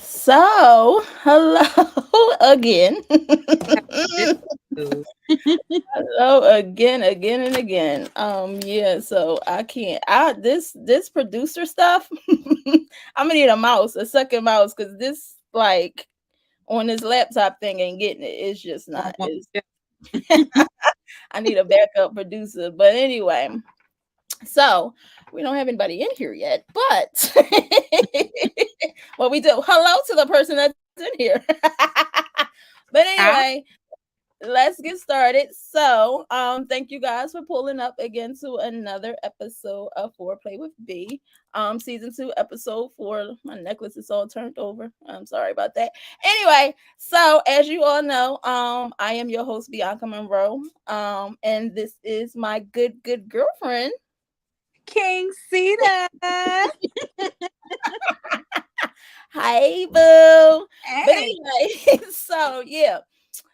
So, hello again. Hello again and again. Yeah, so I can't this producer stuff. I'm gonna need a mouse, a second mouse, because this like on this laptop thing ain't getting it. It's just not. It's I need a backup producer. But anyway, so we don't have anybody in here yet, but what we do. Hello to the person that's in here. But anyway, let's get started. So, thank you guys for pulling up again to another episode of Foreplay with B. Season 2, episode 4. My necklace is all turned over. I'm sorry about that. Anyway, so as you all know, I am your host, Bianca Monroe. And this is my good girlfriend, King Sita. Hi, boo. Hey. But anyway, so yeah.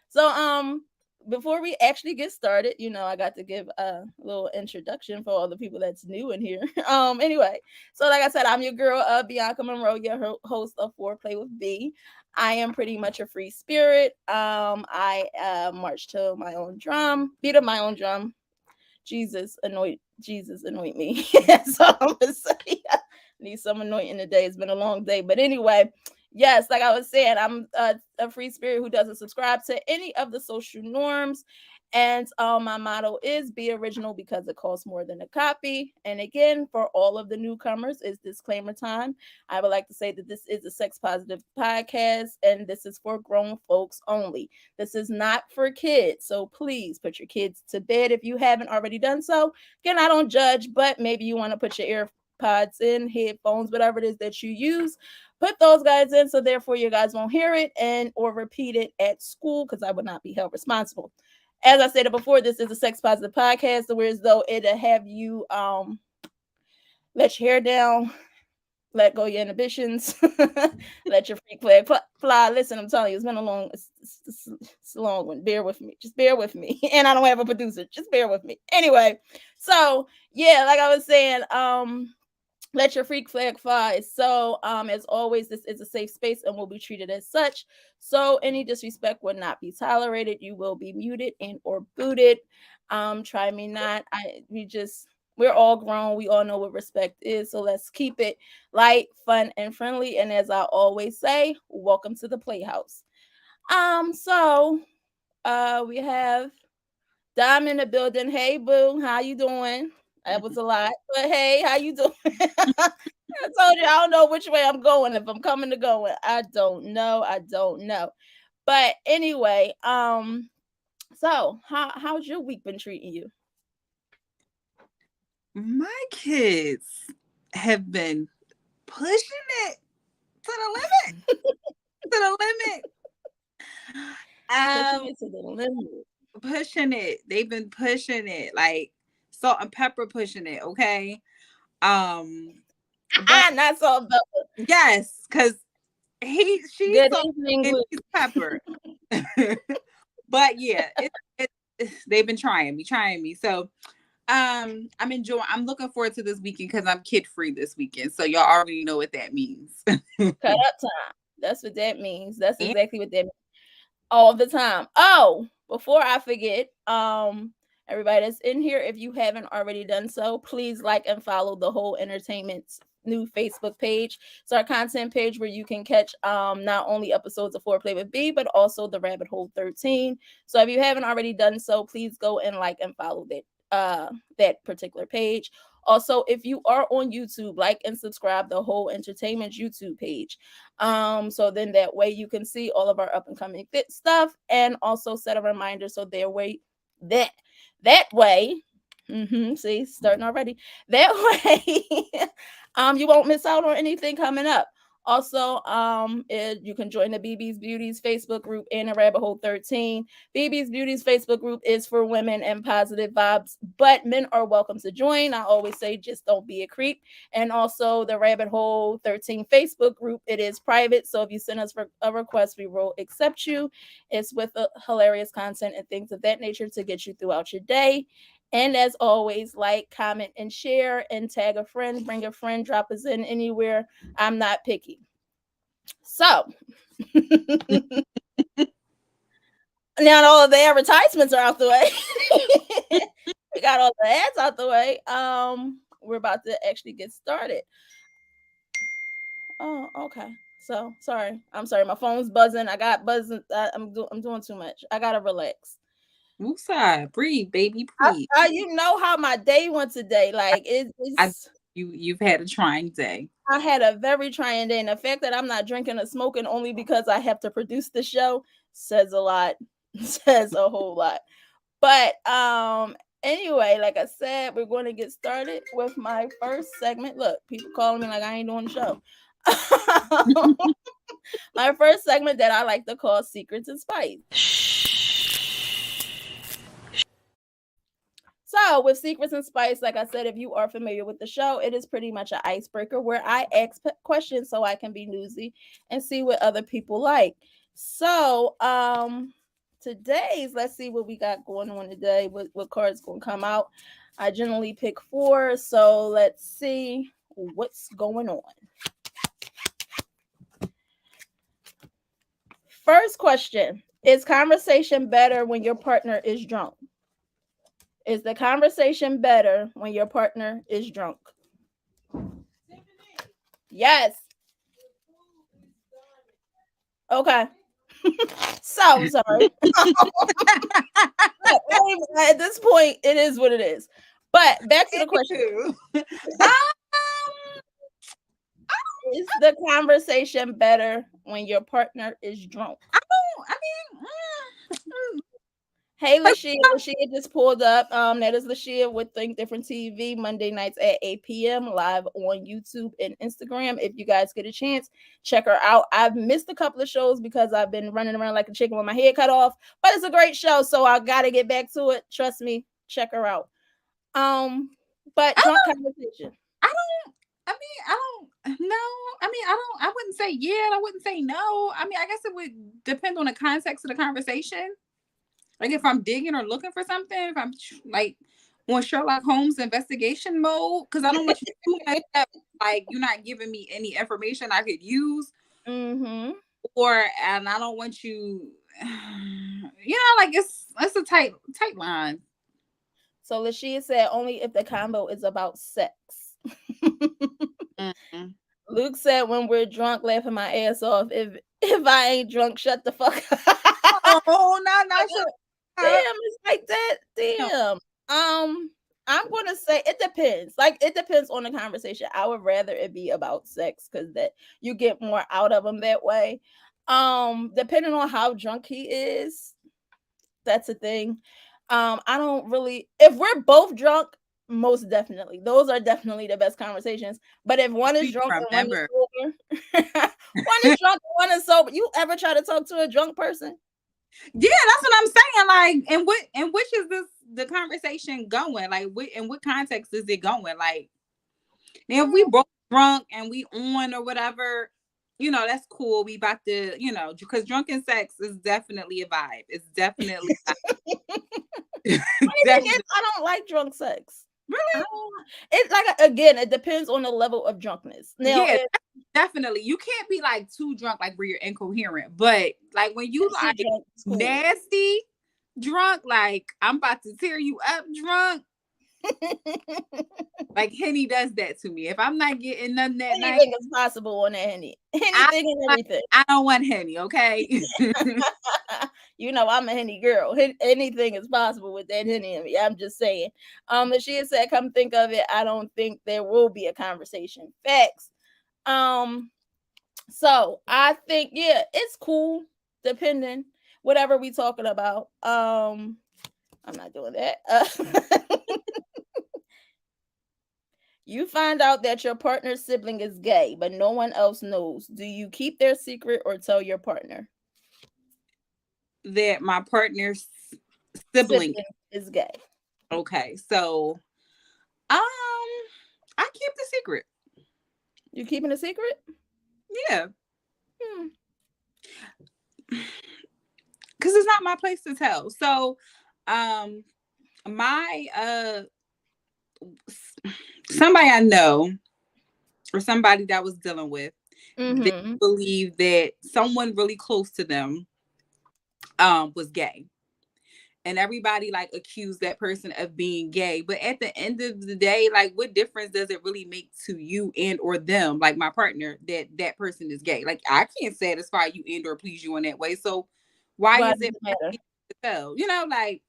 So before we actually get started, I got to give a little introduction for all the people that's new in here. Anyway, so like I said, I'm your girl, Bianca Monroe, your host of Foreplay with B. I am pretty much a free spirit. I march to my own drum, beat up my own drum. Jesus anoint me. That's all I'm gonna say. Need some anointing today. It's been a long day, but anyway, yes, like I was saying, I'm a free spirit who doesn't subscribe to any of the social norms. And my motto is be original because it costs more than a copy. And again, for all of the newcomers, is disclaimer time. I would like to say that this is a sex positive podcast and this is for grown folks only. This is not for kids. So please put your kids to bed if you haven't already done so. Again, I don't judge, but maybe you want to put your earpods in, headphones, whatever it is that you use. Put those guys in so therefore you guys won't hear it and or repeat it at school because I would not be held responsible. As I said before, this is a sex positive podcast, so whereas though it'll have you let your hair down, let go your inhibitions, let your freak flag fly. Listen, I'm telling you, it's been it's a long one. Bear with me. Just bear with me. And I don't have a producer. Just bear with me. Anyway, so yeah, like I was saying, let your freak flag fly. So, as always, this is a safe space and will be treated as such. So, any disrespect will not be tolerated. You will be muted and or booted. Try me not. We're all grown. We all know what respect is. So let's keep it light, fun, and friendly. And as I always say, welcome to the Playhouse. So we have Dom in the building. Hey, boo, how you doing? That was a lot, but hey, how you doing? I told you I don't know which way I'm going. If I'm coming to going, I don't know. I don't know. But anyway, so how's your week been treating you? My kids have been pushing it to the limit. To the limit. Pushing it to the limit. Pushing it. They've been pushing it. Like salt and pepper pushing it, okay? But not salt and pepper. Yes, because she's Good salt evening, and he's pepper. But yeah, they've been trying me. So I'm looking forward to this weekend because I'm kid free this weekend. So y'all already know what that means. Cut up time. That's what that means. That's exactly what that means. All the time. Oh, before I forget, everybody that's in here, if you haven't already done so, please like and follow the Whole Entertainment's new Facebook page. It's our content page where you can catch not only episodes of Foreplay with B, but also the Rabbit Hole 13. So if you haven't already done so, please go and like and follow that particular page. Also, if you are on YouTube, like and subscribe the Whole Entertainment's YouTube page. So then that way you can see all of our up and coming fit stuff, and also set a reminder so their way that way. See, starting already. That way, you won't miss out on anything coming up. Also, you can join the BB's Beauties Facebook group and the Rabbit Hole 13. BB's Beauties Facebook group is for women and positive vibes, but men are welcome to join. I always say just don't be a creep. And also the Rabbit Hole 13 Facebook group, it is private. So if you send us for a request, we will accept you. It's with hilarious content and things of that nature to get you throughout your day. And as always, like, comment, and share, and tag a friend, bring a friend, drop us in anywhere. I'm not picky. So now all of the advertisements are out the way. We got all the ads out the way. We're about to actually get started. Oh, okay. So sorry. I'm sorry. My phone's buzzing. I got buzzing. I'm doing too much. I gotta relax. Woosah, breathe, baby, I, breathe. you know how my day went today. Like I it's you've had a trying day. I had a very trying day, and the fact that I'm not drinking or smoking only because I have to produce the show says a lot. Says a whole lot. But anyway, like I said, we're going to get started with my first segment. Look, people calling me like I ain't doing the show. My first segment that I like to call Secrets and Spice. So, with Secrets and Spice, like I said, if you are familiar with the show, it is pretty much an icebreaker where I ask questions so I can be newsy and see what other people like. So, today's, let's see what we got going on today. What cards going to come out? I generally pick 4, so let's see what's going on. First question: is conversation better when your partner is drunk? Is the conversation better when your partner is drunk? Yes. Okay. So I'm sorry. At this point, it is what it is. But back to the question. Is the conversation better when your partner is drunk? Hey, Lashia. Lashia just pulled up. That is Lashia with Think Different TV, Monday nights at 8 p.m. live on YouTube and Instagram. If you guys get a chance, check her out. I've missed a couple of shows because I've been running around like a chicken with my head cut off, but it's a great show, so I gotta get back to it. Trust me, check her out. But drunk conversation. I wouldn't say yeah, I wouldn't say no. I mean, I guess it would depend on the context of the conversation. Like if I'm digging or looking for something, if I'm like on Sherlock Holmes investigation mode, because I don't want you to mess up, like you're not giving me any information I could use. Mm-hmm. And I don't want you, like it's a tight line. So Lashia said only if the combo is about sex. Mm-hmm. Luke said when we're drunk, laughing my ass off. If I ain't drunk, shut the fuck up. Oh, not sure. Damn, it's like that. Damn. I'm gonna say it depends. Like it depends on the conversation. I would rather it be about sex because that you get more out of them that way. Depending on how drunk he is, that's a thing. I don't really. If we're both drunk, most definitely, those are definitely the best conversations. But if one is drunk and one is sober, one is drunk and one is sober. You ever try to talk to a drunk person? Yeah, that's what I'm saying. Like, and which is the conversation going? Like, in what context is it going? Like, now if we both drunk and we on or whatever, that's cool. We about to, because drunken sex is definitely a vibe. It's definitely. Funny thing is, Definitely. I don't like drunk sex. I Really? don't, it like again, it depends on the level of drunkenness. Now, Yeah, if definitely. You can't be like too drunk, like where you're incoherent. But like when you tipsy like drunk, it's cool. nasty drunk, like I'm about to tear you up drunk. Like Henny does that to me. If I'm not getting nothing that night, Anything is possible on that Henny. I Anything and like, everything. I don't want Henny. Okay. You know, I'm a Henny girl. Anything is possible with that Henny in me. I'm just saying. As she had said, come think of it, I don't think there will be a conversation. Facts. So I think, yeah, it's cool, depending whatever we talking about. I'm not doing that. You find out that your partner's sibling is gay, but no one else knows. Do you keep their secret or tell your partner? That my partner's sibling. Sibling is gay. Okay, so um, I keep the secret. You keeping a secret? Yeah, Hmm. because it's not my place to tell. So, um, my somebody I know or somebody that I was dealing with, they Mm-hmm. believe that someone really close to them was gay. And everybody like accused that person of being gay. But at the end of the day, like what difference does it really make to you and or them, like my partner, that that person is gay? Like I can't satisfy you and or please you in that way. So why Why is does it it matter? to tell? You know, like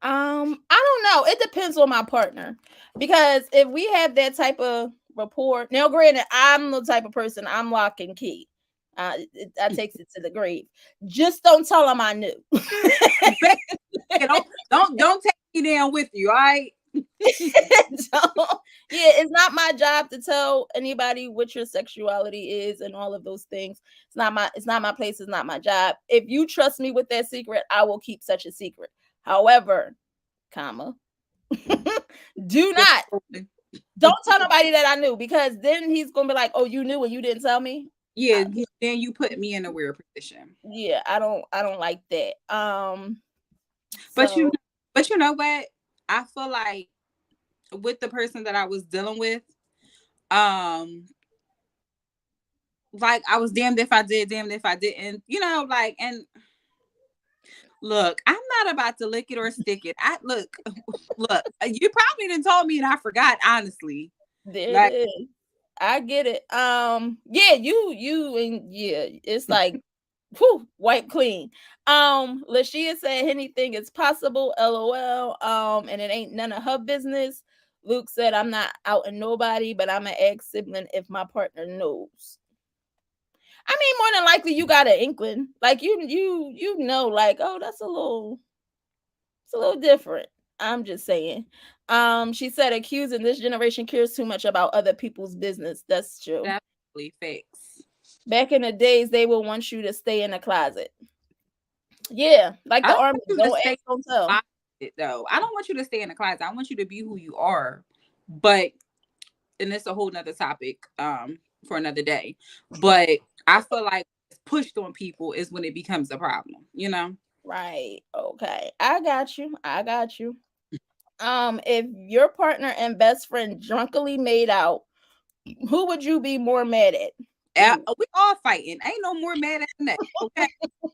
I don't know. It depends on my partner because if we have that type of rapport, now granted, I'm the type of person I'm lock and key. I takes it to the grave. Just don't tell them I knew. don't take me down with you, all right? So, yeah, it's not my job to tell anybody what your sexuality is and all of those things. It's not my place, it's not my job. If you trust me with that secret, I will keep such a secret. However, comma, do not don't tell nobody that I knew because then he's gonna be like, "Oh, you knew and you didn't tell me." Yeah, then you put me in a weird position. Yeah, I don't like that. But you So but you know what? I feel like with the person that I was dealing with, um, like I was damned if I did, damned if I didn't, you know, like and look, I'm not about to lick it or stick it. I look, look, you probably didn't told me and I forgot, honestly. there it Like is. I get it. Yeah, you and yeah, it's like whew, wipe clean. Lashia said anything is possible, lol. And it ain't none of her business. Luke said I'm not out and nobody, but I'm an ex sibling if my partner knows. I mean, more than likely you got an inkling. Like you know, like, oh, it's a little different. I'm just saying. She said accusing this generation cares too much about other people's business. That's true. definitely fix. Back in the days, they would want you to stay in the closet. Yeah, like I the don't army. want you to Don't stay in ask, don't tell. the closet, though. I don't want you to stay in the closet. I want you to be who you are. But and it's a whole nother topic for another day. But I feel like it's pushed on people is when it becomes a problem, you know? Right. Okay. I got you. I got you. If your partner and best friend drunkenly made out, who would you be more mad at? Ooh. We all fighting. Ain't no more mad than that. Okay.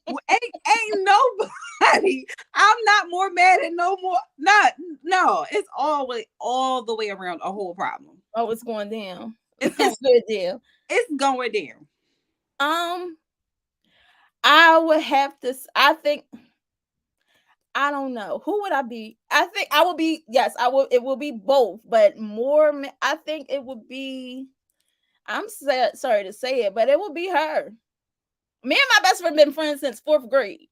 Ain't nobody. I'm not more mad at no more. Not no. It's always all the way around a whole problem. Oh, it's going down. It's going. It's good deal. It's going down. Um, I would have to. I think I don't know who would I be. I think I would be. Yes, I will. It will be both, but more. I think it would be. I'm sorry to say it, but it will be her. Me and my best friend been friends since fourth grade.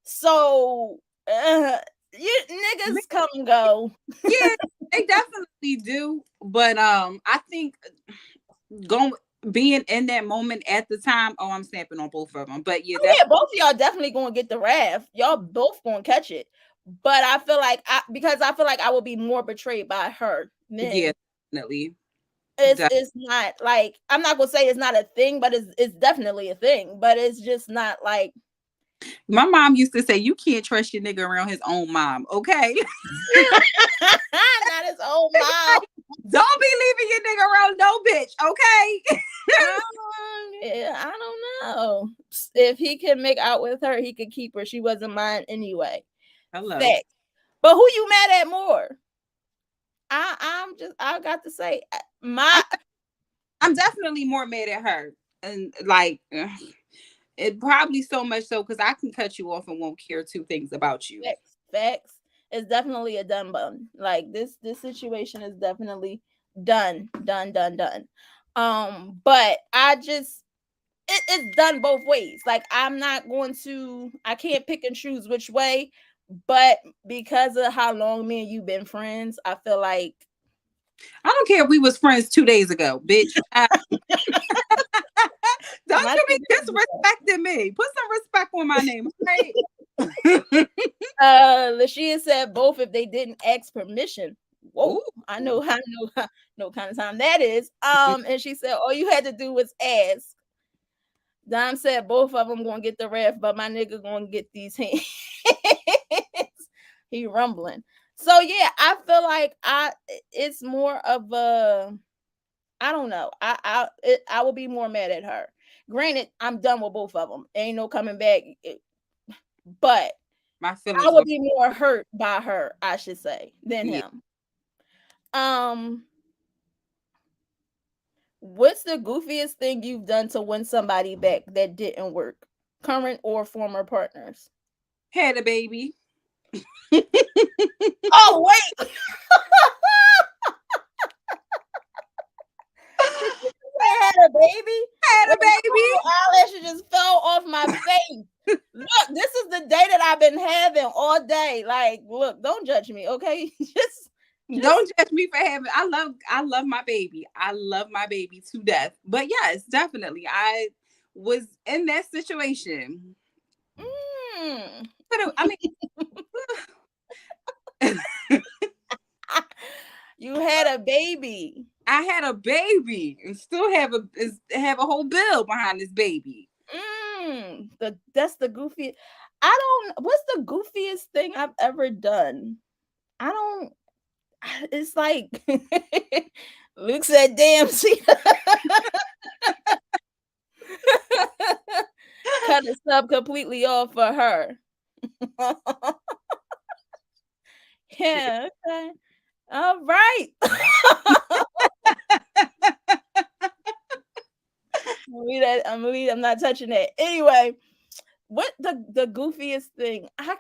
So you niggas come and go. Yeah, they definitely do. But I think going being in that moment at the time, oh, I'm snapping on both of them. But yeah, Oh, yeah, both of y'all definitely gonna get the wrath. Y'all both gonna catch it. But I feel like because I feel like I will be more betrayed by her yeah, than definitely. it's not like I'm not gonna say it's not a thing, but it's definitely a thing. But it's just not like My mom used to say, you can't trust your nigga around his own mom, okay? Not his own mom. Don't be leaving your nigga around no bitch, okay? Yeah, I don't know. If he can make out with her, he could keep her. She wasn't mine anyway. Hello. Fact. But who you mad at more? I got to say I'm definitely more mad at her. And like it probably so much so because I can cut you off and won't care two things about you. Facts. It's definitely a done bun. Like this situation is definitely done. But it's done both ways. Like I can't pick and choose which way, but because of how long me and you been friends, I feel like I don't care if we was friends 2 days ago, bitch. Don't you be disrespecting me. Put some respect on my name, right? Lashia said both if they didn't ask permission. Whoa, ooh. I know kind of time that is. And she said all you had to do was ask. Dom said both of them gonna get the ref, but my nigga gonna get these hands. He rumbling. So yeah, I feel like it's more of a, I don't know. I will be more mad at her. Granted, I'm done with both of them. Ain't no coming back. But my feelings, I would be more hurt by her, I should say, than him. What's the goofiest thing you've done to win somebody back that didn't work? Current or former partners? Had a baby. Oh, wait. I had a baby. Eyelashes just fell off my face. Look, this is the day that I've been having all day. Like, look, don't judge me, okay? Just don't judge me for having. I love my baby. I love my baby to death. But yes, definitely, I was in that situation. I mean, you had a baby. I had a baby and still have a whole bill behind this baby. That's the goofiest. What's the goofiest thing I've ever done? It's like Luke said, damn, see. Cut the sub completely off for her. Yeah, okay. All right. I'm not touching that. Anyway, what the goofiest thing? I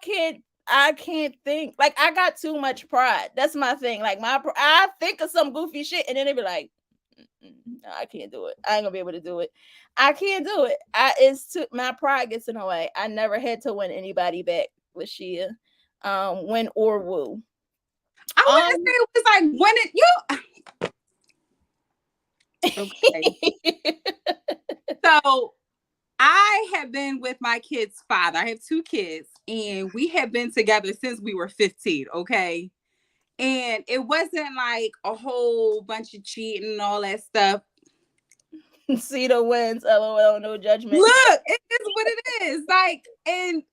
can't think. Like, I got too much pride. That's my thing. Like, I think of some goofy shit and then they be like, no, I can't do it. I ain't gonna be able to do it. I can't do it. My pride gets in the way. I never had to win anybody back, Lashia. Win or woo. I wouldn't say it was like when it Okay. So I have been with my kid's father. I have 2 kids, and we have been together since we were 15. Okay. And it wasn't like a whole bunch of cheating and all that stuff. Cedar wins, LOL, no judgment. Look, it is what it is. Like, and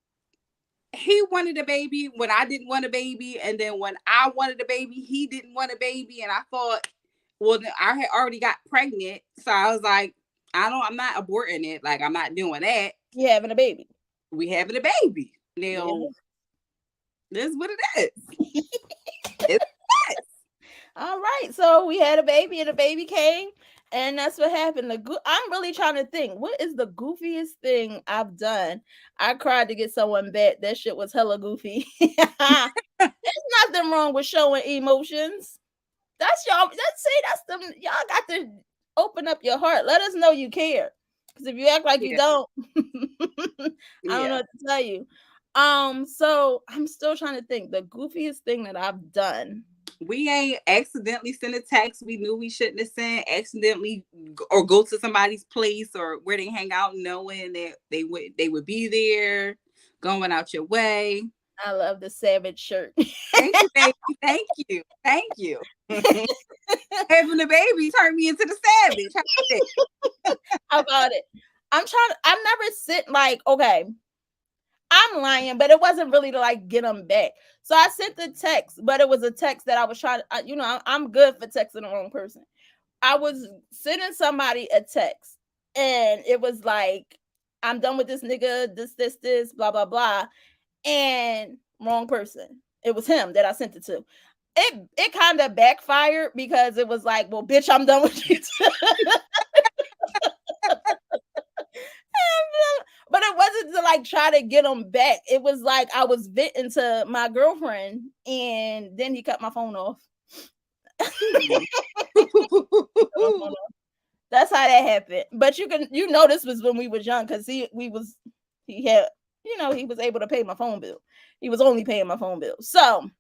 he wanted a baby when I didn't want a baby. And then when I wanted a baby, he didn't want a baby. And I thought, well, I had already got pregnant. So I was like, I'm not aborting it. Like, I'm not doing that. You having a baby. We having a baby. Now, this is what it is. It's all right. So we had a baby and a baby came. And that's what happened. I'm really trying to think. What is the goofiest thing I've done? I cried to get someone back. That shit was hella goofy. There's nothing wrong with showing emotions. That's y'all. That's them. Y'all got to open up your heart. Let us know you care. Because if you act like you don't, I don't know what to tell you. So I'm still trying to think. The goofiest thing that I've done. We ain't accidentally sent a text we knew we shouldn't have sent, accidentally or go to somebody's place or where they hang out knowing that they would be there, going out your way. I love the savage shirt. Thank you, baby. Thank you. Having a baby turned me into the savage. How about it? I've never sit like, okay, I'm lying, but it wasn't really to like get them back. So I sent the text, but it was a text that I was trying to, I'm good for texting the wrong person. I was sending somebody a text and it was like, I'm done with this nigga, this, blah, blah, blah. And wrong person. It was him that I sent it to. It kind of backfired because it was like, well, bitch, I'm done with you too. But it wasn't to like try to get him back. It was like I was venting to my girlfriend and then he cut my phone off. That's how that happened. But this was when we was young because he had, he was able to pay my phone bill. He was only paying my phone bill. So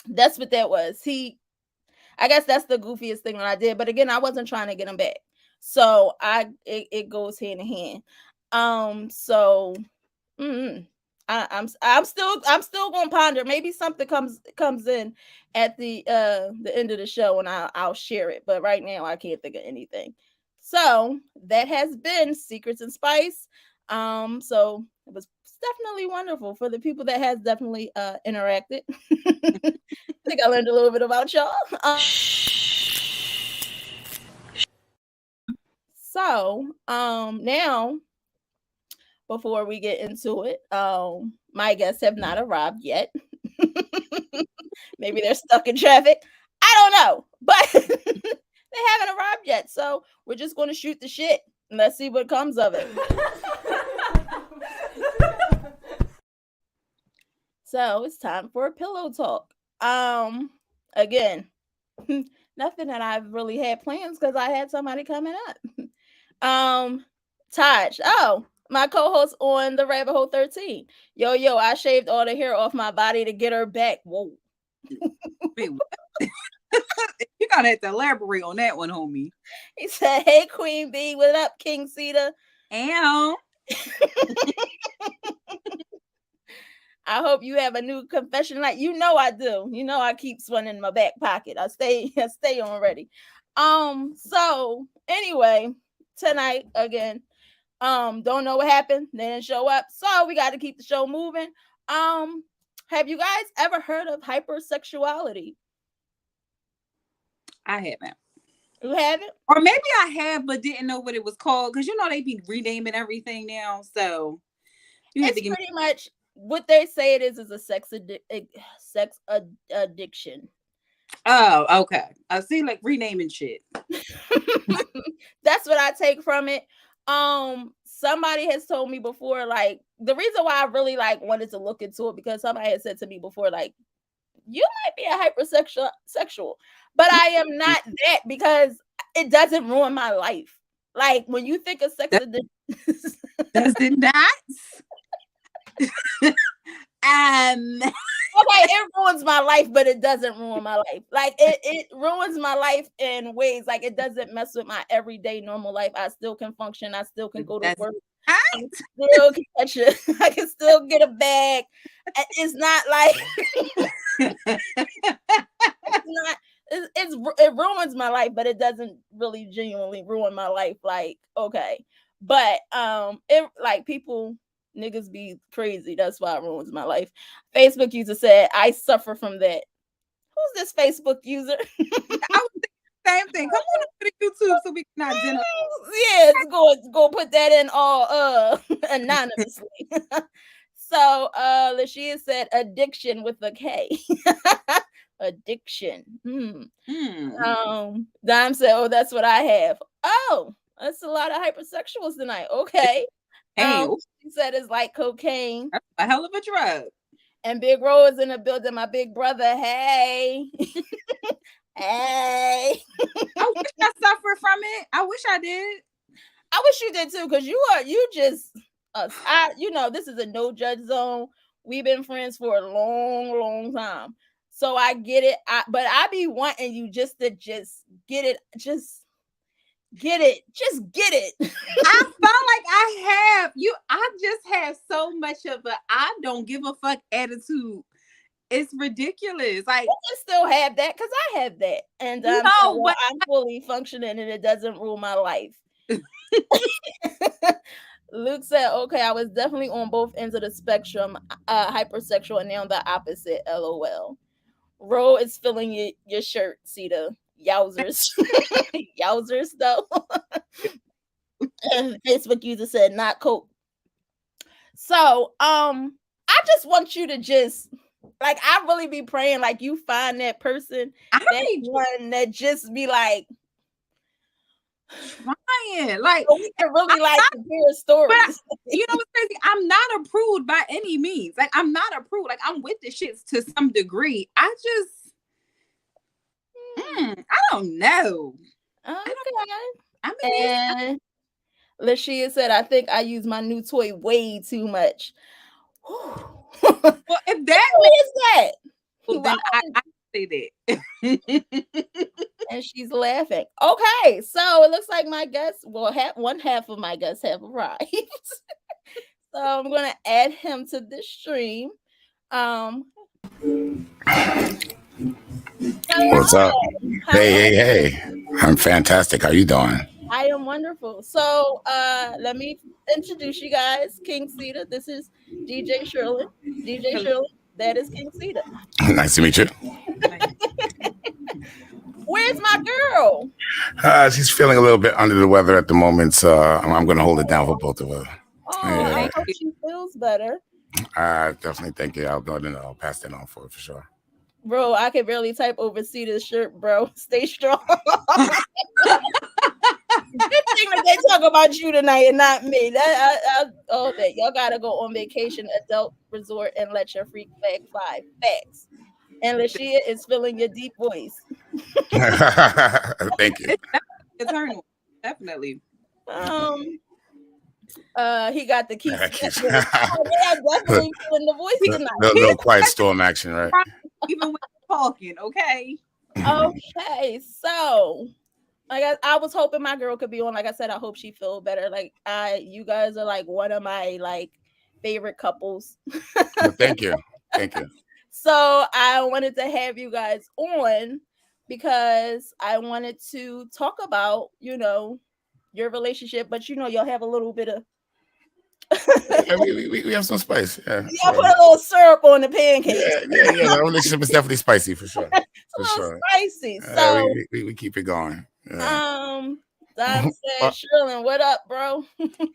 that's what that was. I guess that's the goofiest thing that I did. But again, I wasn't trying to get him back. So it goes hand in hand. So I'm still gonna ponder. Maybe something comes in at the end of the show and I'll share it. But right now I can't think of anything. So that has been Secrets and Spice. So it was definitely wonderful for the people that has definitely interacted. I think I learned a little bit about y'all. So now before we get into it, my guests have not arrived yet. Maybe they're stuck in traffic. I don't know, but they haven't arrived yet. So we're just going to shoot the shit and let's see what comes of it. So it's time for a pillow talk. Again, nothing that I've really had plans because I had somebody coming up. Taj. Oh, my co-host on the Rabbit Hole 13. Yo, I shaved all the hair off my body to get her back. Whoa. Wait, what? You're gonna have to elaborate on that one, homie. He said, "Hey, Queen Bee, what up, King Cedar?" Ow. I hope you have a new confession. Like I do. I keep one in my back pocket. I stay on ready. So anyway, tonight again. Don't know what happened. They didn't show up. So we got to keep the show moving. Have you guys ever heard of hypersexuality? I haven't. You haven't? Or maybe I have, but didn't know what it was called. Because they be renaming everything now. So it's pretty much what they say it is a sex addiction. Oh, okay. I see, like renaming shit. That's what I take from it. Somebody has told me before, like the reason why I really like wanted to look into it because somebody had said to me before, like, you might be a hypersexual, but I am not that because it doesn't ruin my life. Like when you think of sex addiction, does it not? Okay, it ruins my life, but it doesn't ruin my life. Like it ruins my life in ways like it doesn't mess with my everyday normal life. I still can function. I still can go to work. I still I can still get a bag. It's not like it ruins my life, but it doesn't really genuinely ruin my life. Like, okay. But it like people niggas be crazy. That's why it ruins my life. Facebook user said, I suffer from that. Who's this Facebook user? I was thinking the same thing. Come on to YouTube so we can identify. Yeah, go put that in all anonymously. So Lashia said addiction with a K. Addiction. Dime said, oh, that's what I have. Oh, that's a lot of hypersexuals tonight. Okay. She said it's like cocaine. That's a hell of a drug. And Big Ro is in the building. My big brother. Hey. Hey. I wish I suffered from it. I wish I did. I wish you did too, because you just this is a no judge zone. We've been friends for a long, long time. So I get it. But I be wanting you just to get it. Just get it. I felt like I have you. I just have so much of a I don't give a fuck attitude. It's ridiculous. Like you still have that because I have that, and I'm fully functioning, and it doesn't rule my life. Luke said, "Okay, I was definitely on both ends of the spectrum, hypersexual, and now the opposite. LOL." Ro is filling your shirt, Cedar. Yowzers, yowzers though. And Facebook user said, "Not coke." So, I just want you to just like I really be praying like you find that person, I that be one that just be like, trying. Like, so we can really like not, compare but stories. you know what's crazy? I'm not approved by any means. Like, I'm not approved. Like, I'm with the shits to some degree. I just, I don't know. I Okay. mean, And Lashia said, I think I use my new toy way too much. Who well, if that is that? makes, then I say that. And she's laughing. Okay, so it looks like my guests, well, one half of my guests have arrived. So I'm gonna add him to this stream. What's up? How Hey. I'm fantastic. How you doing? I am wonderful. So let me introduce you guys. King Cedar. This is DJ Shirley. DJ Shirley. That is King Cedar. Nice to meet you. Where's my girl? She's feeling a little bit under the weather at the moment, so I'm going to hold it down for both of us. Oh, I hope she feels better. Definitely thank you. I'll go ahead and I'll pass that on for sure. Bro, I can barely type over Cedar's shirt, bro. Stay strong. Good thing that they talk about you tonight and not me. That y'all gotta go on vacation, adult resort, and let your freak flag fly. Facts. And Lashia is feeling your deep voice. Thank you. Eternal, definitely. He got the keys. Yeah, definitely feeling the voice tonight. No quiet storm action, right? Even when talking, okay. Okay, so I was hoping my girl could be on. Like I said, I hope she feel better. Like you guys are like one of my like favorite couples. Well, thank you. So I wanted to have you guys on because I wanted to talk about, your relationship, but y'all have a little bit of we have some spice. Yeah, y'all put a little syrup on the pancakes. Yeah. The relationship is definitely spicy for sure. Spicy. So we keep it going. Yeah. Don said, Sherlin, what up, bro?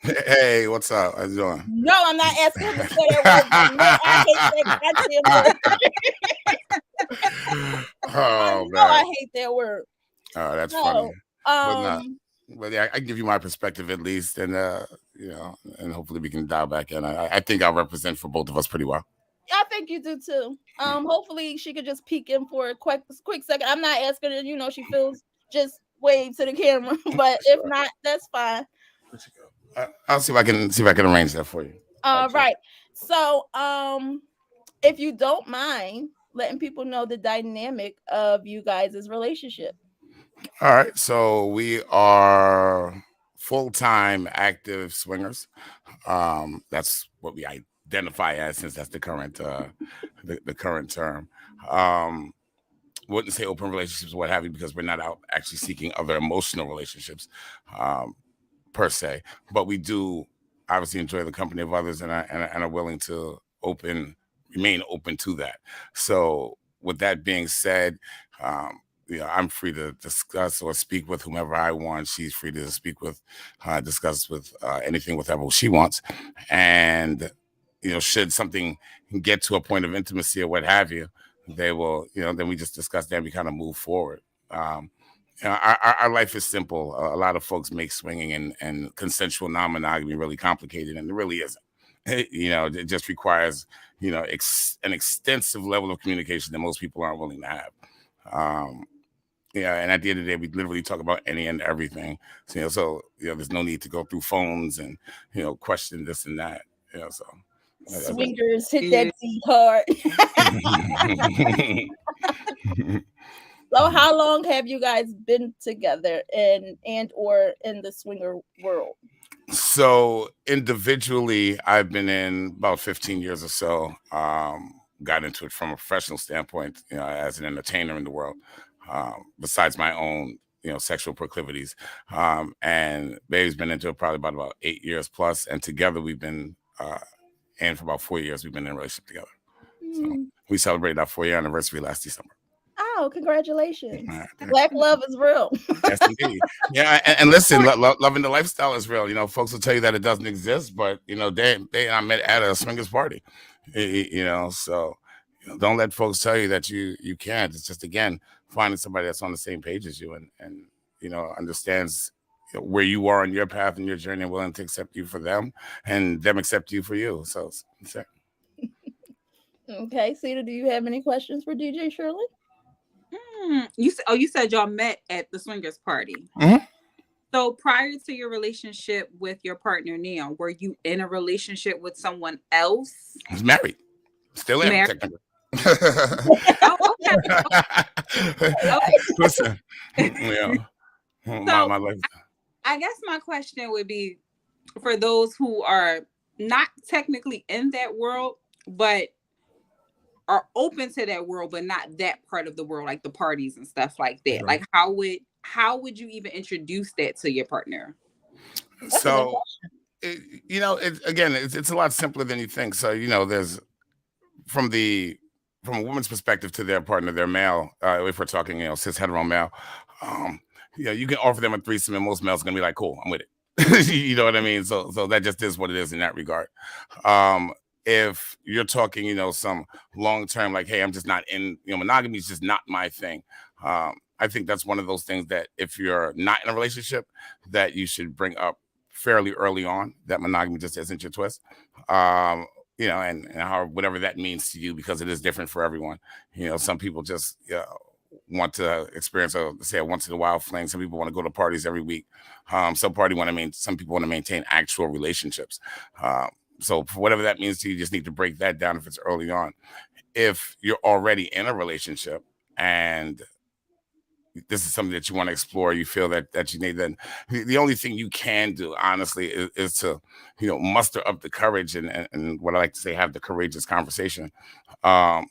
Hey, what's up? How's it doing? No, I'm not asking him to say that word. No, I hate that goddamn word. I hate that word. Oh, that's funny. But yeah, I can give you my perspective at least, and and hopefully we can dial back in. I think I'll represent for both of us pretty well. I think you do too. Hopefully she could just peek in for a quick second. I'm not asking her, she feels just wave to the camera, but if not, that's fine. I'll see if I can arrange that for you. Right. So, if you don't mind letting people know the dynamic of you guys' relationship. All right. So we are full-time active swingers. That's what we identify as, since that's the current the current term. Wouldn't say open relationships or what have you, because we're not out actually seeking other emotional relationships per se, but we do obviously enjoy the company of others and are willing to remain open to that. So with that being said, I'm free to discuss or speak with whomever I want. She's free to discuss with anything, whatever she wants. And, should something get to a point of intimacy or what have you, they will, then we just discuss that and we kind of move forward. Our life is simple. A lot of folks make swinging and consensual non-monogamy really complicated, and it really isn't. It just requires, an extensive level of communication that most people aren't willing to have. And at the end of the day, we literally talk about any and everything. So there's no need to go through phones and, question this and that. So swingers hit that D hard. So how long have you guys been together or in the swinger world? So individually, I've been in about 15 years or so. Got into it from a professional standpoint, as an entertainer in the world. Besides my own sexual proclivities. And Baby's been into it probably about 8 years plus, and together we've been and for about 4 years we've been in a relationship together. So we celebrated our 4-year anniversary last December. Oh, congratulations. Black love is real. Yes, indeed. Yeah, and listen, loving the lifestyle is real. Folks will tell you that it doesn't exist, but they and I met at a swingers party. So don't let folks tell you that you can't. It's just, again, finding somebody that's on the same page as you and understands where you are on your path and your journey, and willing to accept you for them and them accept you for you. So Okay, Cedar, do you have any questions for DJ Shirley? You said y'all met at the swingers party. Mm-hmm. So prior to your relationship with your partner now, were you in a relationship with someone else? I was married. Still am, technically. Oh, okay. Listen, my life. I guess my question would be for those who are not technically in that world, but are open to that world, but not that part of the world, like the parties and stuff like that. Right. Like, how would you even introduce that to your partner? So, it's a lot simpler than you think. So, there's from a woman's perspective to their partner, their male, if we're talking, cis hetero male, you can offer them a threesome, and most males are gonna be like, cool, I'm with it. You know what I mean? So that just is what it is in that regard. If you're talking, some long-term, like, hey, I'm just not in, monogamy is just not my thing. I think that's one of those things that if you're not in a relationship, that you should bring up fairly early on, that monogamy just isn't your twist. And how, whatever that means to you, because it is different for everyone. Some people just want to experience a once in a while fling. Some people want to go to parties every week. Some people want to maintain actual relationships. So for whatever that means to you, you just need to break that down if it's early on. If you're already in a relationship and this is something that you want to explore, you feel that you need, then the only thing you can do, honestly, is to, muster up the courage and what I like to say, have the courageous conversation, and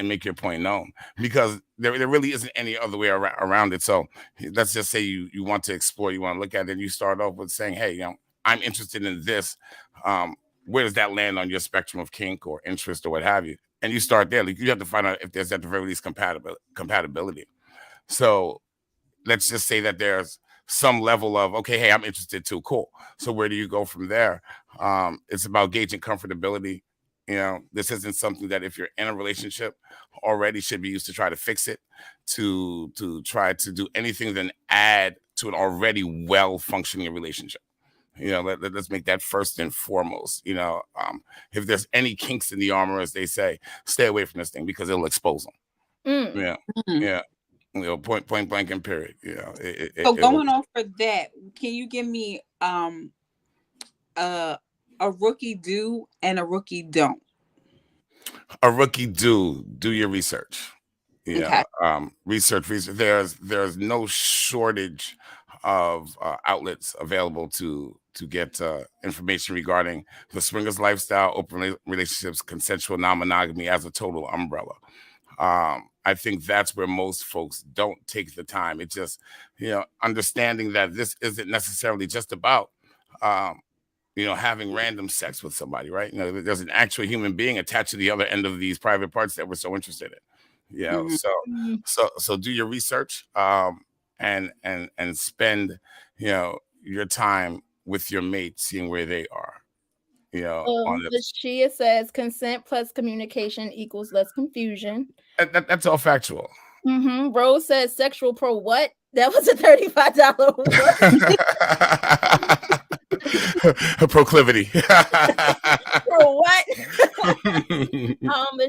make your point known, because there really isn't any other way around it. So let's just say you want to explore, you want to look at it, and you start off with saying, hey, I'm interested in this. Where does that land on your spectrum of kink or interest or what have you? And you start there. Like, you have to find out if there's at the very least compatibility. So let's just say that there's some level of, okay, hey, I'm interested too. Cool. So where do you go from there? It's about gauging comfortability. This isn't something that if you're in a relationship already should be used to try to fix it, to try to do anything than add to an already well-functioning relationship. Let's make that first and foremost. If there's any kinks in the armor, as they say, stay away from this thing, because it'll expose them. Yeah. Point blank and period. So going on for that, can you give me a rookie do and a rookie don't? A rookie do your research. Okay. Research. There's no shortage of outlets available to get information regarding the swingers lifestyle, open relationships, consensual non-monogamy as a total umbrella. I think that's where most folks don't take the time. It's just, understanding that this isn't necessarily just about, having random sex with somebody, right? There's an actual human being attached to the other end of these private parts that we're so interested in. So do your research, and spend, your time with your mate, seeing where they are. Shia says consent plus communication equals less confusion. That's all factual. Rose says sexual pro what? That was a $35 proclivity. For what?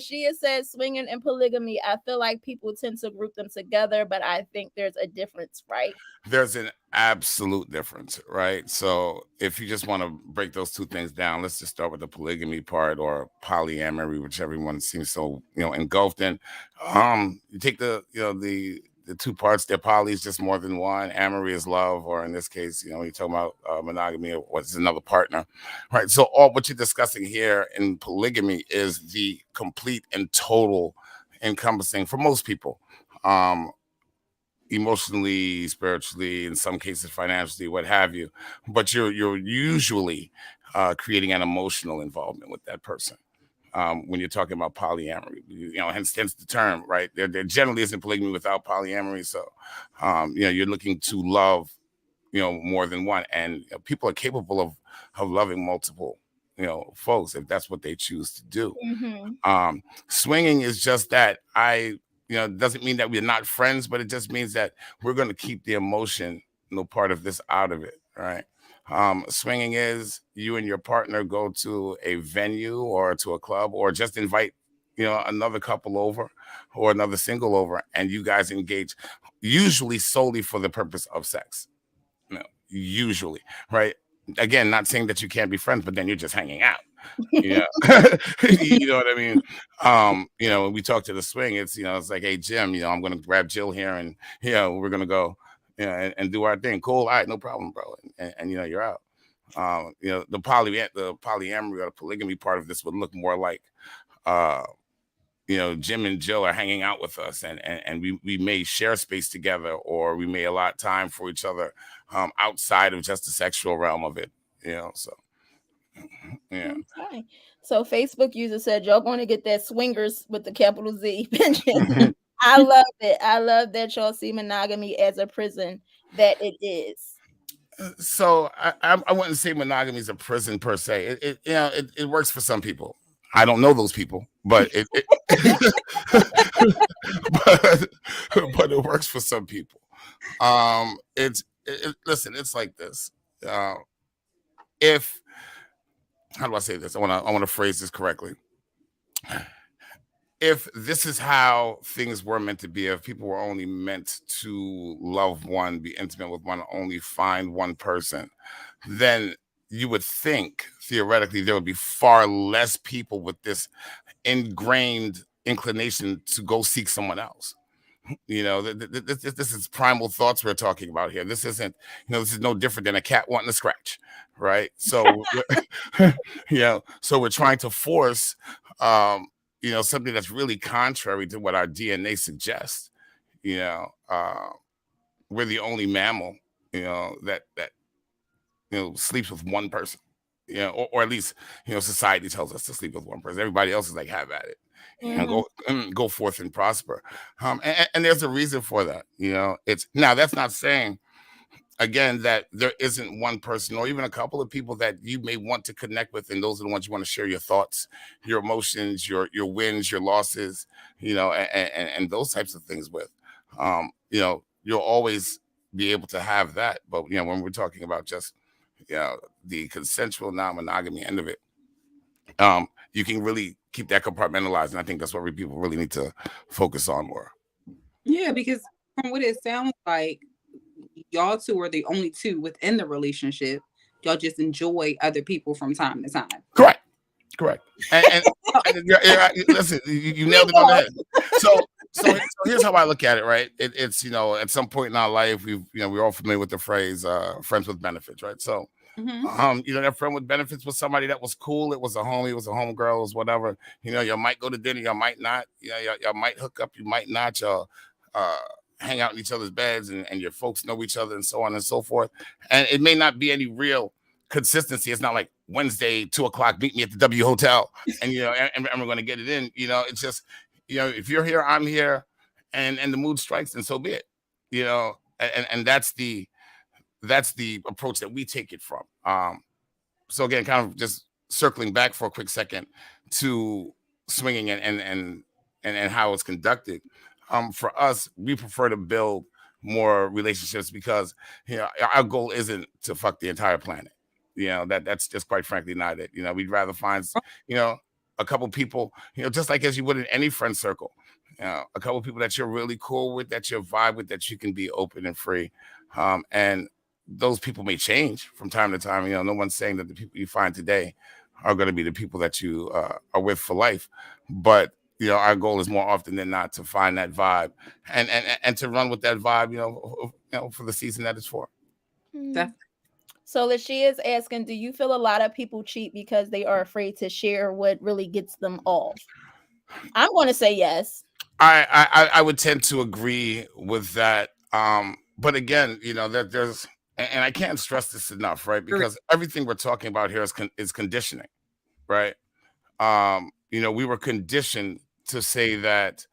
Shia says swinging and polygamy. I feel like people tend to group them together, but I think there's a difference, right? There's an absolute difference, right? So if you just want to break those two things down, let's just start with the polygamy part, or polyamory, which everyone seems so engulfed in. You take the two parts. They're poly is just more than one. Amory is love, or in this case, you're talking about monogamy, or what's another partner, right? So all what you're discussing here in polygamy is the complete and total encompassing for most people. emotionally, spiritually, in some cases financially, what have you, but you're usually creating an emotional involvement with that person. When you're talking about polyamory, hence the term, right? There generally isn't polygamy without polyamory. So, you're looking to love, more than one, and people are capable of loving multiple, folks if that's what they choose to do. Mm-hmm. Swinging is just that. Doesn't mean that we're not friends, but it just means that we're going to keep the emotion, part of this out of it, right? Swinging is you and your partner go to a venue or to a club, or just invite, another couple over or another single over, and you guys engage, usually solely for the purpose of sex. Usually, right? Again, not saying that you can't be friends, but then you're just hanging out. Yeah. You know what I mean? When we talk to the swing, it's like, hey Jim, I'm gonna grab Jill here, and we're gonna go, and do our thing. Cool, all right, no problem, bro. And you're out. The polyamory or the polygamy part of this would look more like Jim and Jill are hanging out with us, and we may share space together, or we may allot time for each other outside of just the sexual realm of it. So yeah. Okay. So Facebook user said y'all going to get that swingers with the capital Z pension. I love it. I love that y'all see monogamy as a prison that it is. So I wouldn't say monogamy is a prison per se. It works for some people. I don't know those people, but but it works for some people. Listen, it's like this. If How do I say this? I want to phrase this correctly. If this is how things were meant to be, if people were only meant to love one, be intimate with one, only find one person, then you would think theoretically there would be far less people with this ingrained inclination to go seek someone else. This is primal thoughts we're talking about here. This isn't, this is no different than a cat wanting to scratch, right? So, so we're trying to force, something that's really contrary to what our DNA suggests. We're the only mammal, that sleeps with one person, or at least, society tells us to sleep with one person. Everybody else is like, have at it. And go forth and prosper. And there's a reason for that. It's now, that's not saying, again, that there isn't one person or even a couple of people that you may want to connect with, and those are the ones you want to share your thoughts, your emotions, your wins, your losses, and those types of things with. You'll always be able to have that. But when we're talking about just the consensual non-monogamy end of it, you can really keep that compartmentalized, and I think that's what people really need to focus on more. Yeah, because from what it sounds like, y'all two are the only two within the relationship. Y'all just enjoy other people from time to time. Correct. And listen, you nailed it on the head. So here's how I look at it, right? It's at some point in our life, we're all familiar with the phrase friends with benefits, right? So that friend with benefits was somebody that was cool. It was a homie, it was a homegirl, it was whatever. You might go to dinner, you might not. Y'all might hook up, you might not. Y'all hang out in each other's beds, and your folks know each other, and so on and so forth. And it may not be any real consistency. It's not like Wednesday, 2:00, meet me at the W Hotel, and and we're going to get it in. It's just, if you're here, I'm here, and the mood strikes, and so be it. And that's the approach that we take it from. So again, kind of just circling back for a quick second to swinging and how it's conducted. For us, we prefer to build more relationships because our goal isn't to fuck the entire planet. That's just quite frankly not it. We'd rather find a couple people, just like as you would in any friend circle, a couple people that you're really cool with, that you vibe with, that you can be open and free, and those people may change from time to time. No one's saying that the people you find today are going to be the people that you are with for life, but our goal is more often than not to find that vibe and to run with that vibe, for the season that it's for. So Lashia is asking, do you feel a lot of people cheat because they are afraid to share what really gets them off? I'm going to say yes. I would tend to agree with that. But again, that there's, and I can't stress this enough, right? Because everything we're talking about here is conditioning, right? We were conditioned to say that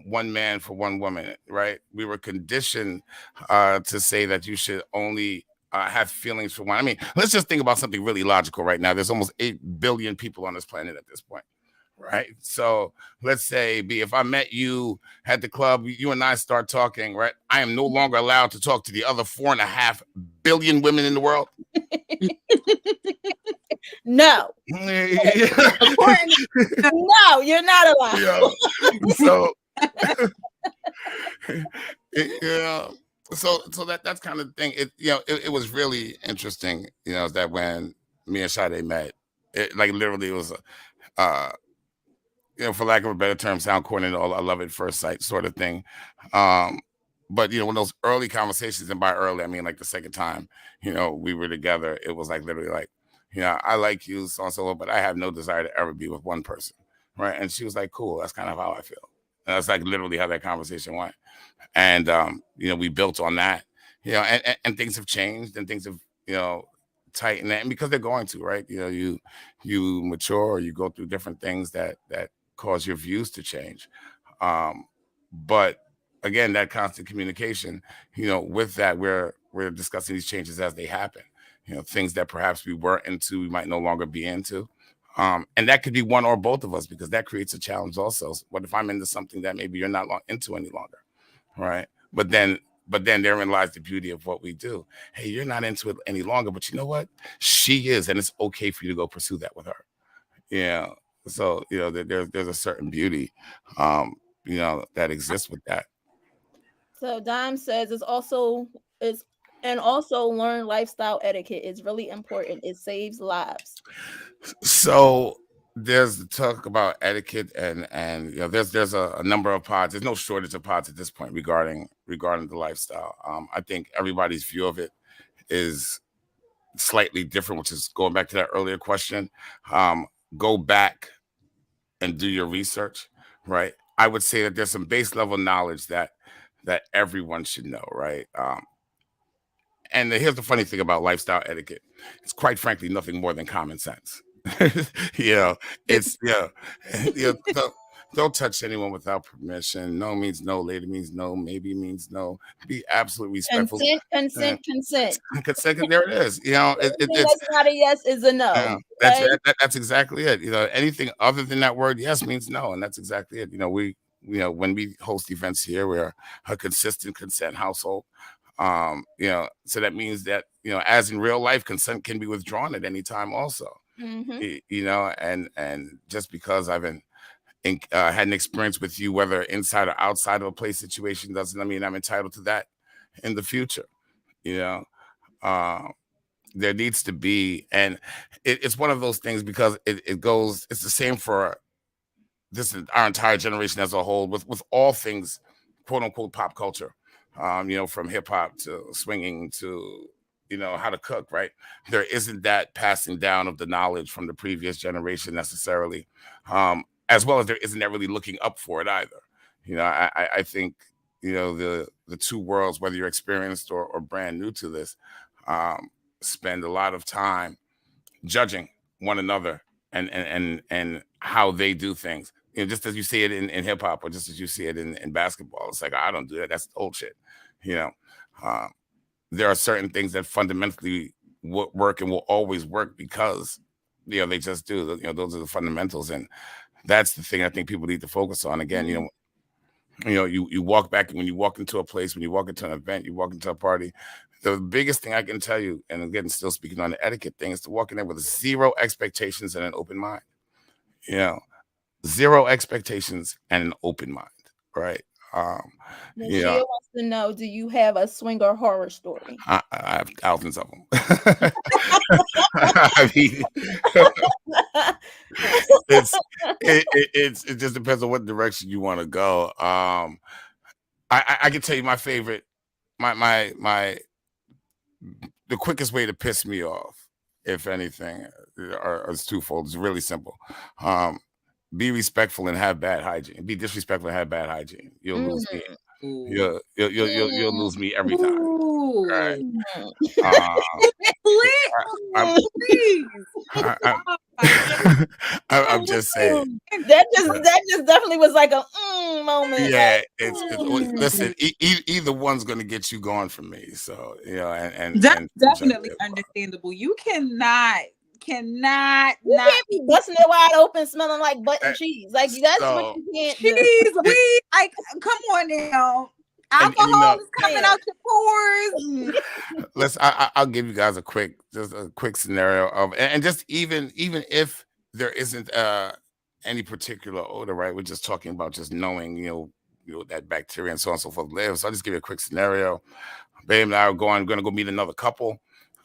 one man for one woman, right? We were conditioned to say that you should only have feelings for one. I mean, let's just think about something really logical right now. There's almost 8 billion people on this planet at this point. Right. So let's say, if I met you at the club, you and I start talking, right? I am no longer allowed to talk to the other 4.5 billion women in the world. No. No, you're not allowed. So so that's kind of the thing. It was really interesting, that when me and Sade met, it like literally was for lack of a better term, sound corny and all, I love at first sight sort of thing. But when those early conversations, and by early I mean like the second time, we were together, it was like literally like, I like you, so and so, but I have no desire to ever be with one person. Right. And she was like, cool, that's kind of how I feel. And that's like literally how that conversation went. And we built on that, and things have changed and things have, tightened, and because they're going to, right. You mature, or you go through different things that cause your views to change. But again, that constant communication, with that, we're discussing these changes as they happen. Things that perhaps we weren't into, we might no longer be into. And that could be one or both of us, because that creates a challenge also. What if I'm into something that maybe you're not into any longer, right? But then therein lies the beauty of what we do. Hey, you're not into it any longer, but you know what? She is, and it's okay for you to go pursue that with her. Yeah. So there's a certain beauty, that exists with that. So Dime says also learn lifestyle etiquette is really important. It saves lives. So there's the talk about etiquette, and there's a number of pods. There's no shortage of pods at this point regarding the lifestyle. I think everybody's view of it is slightly different, which is going back to that earlier question. Go back and do your research, right? I would say that there's some base level knowledge that everyone should know, right? And here's the funny thing about lifestyle etiquette: it's quite frankly nothing more than common sense. It's don't touch anyone without permission. No means no. Later means no. Maybe means no. Be absolutely respectful. Consent. Consent. There it is. It's not a yes, is a no. That's exactly it. Anything other than that word yes means no, and that's exactly it. When we host events here, we're a consistent consent household. So that means that as in real life, consent can be withdrawn at any time also. Mm-hmm. And just because I've had an experience with you, whether inside or outside of a play situation, doesn't mean I'm entitled to that in the future. There needs to be, and it's one of those things, because it's the same for our entire generation as a whole, with all things quote unquote pop culture, from hip hop to swinging to how to cook, right? There isn't that passing down of the knowledge from the previous generation necessarily, as well as there isn't that really looking up for it either. I think the two worlds, whether you're experienced or brand new to this, spend a lot of time judging one another and how they do things. Just as you see it in hip hop, or just as you see it in basketball. It's like, I don't do that. That's old shit. There are certain things that fundamentally work and will always work because they just do. Those are the fundamentals, and that's the thing I think people need to focus on. Again, you walk back, when you walk into a place, when you walk into an event, you walk into a party. The biggest thing I can tell you, and again, still speaking on the etiquette thing, is to walk in there with zero expectations and an open mind. Zero expectations and an open mind, right? Gia wants to know, do you have a swinger horror story? I have thousands of them. I mean, it just depends on what direction you want to go. I can tell you my favorite, my the quickest way to piss me off, if anything, is twofold. It's really simple. Be respectful and have bad hygiene. Be disrespectful and have bad hygiene. You'll lose me. You'll lose me every time. Right. Ooh. Uh, Lit, I'm, please. I, Oh my goodness. I'm just saying. That just definitely was like a moment. Yeah, Like, listen. Either one's going to get you going for me. So That's and definitely understandable. You cannot not you can't be busting it wide open, smelling like butt and cheese. Like that's what so, you can't do. cheese. We like, come on now. and Alcohol is coming out your pores. let's. I'll give you guys a quick scenario of, and just even if there isn't any particular odor, right? We're just talking about just knowing, that bacteria and so on and so forth lives. So I'll just give you a quick scenario. Babe and I are going to go meet another couple.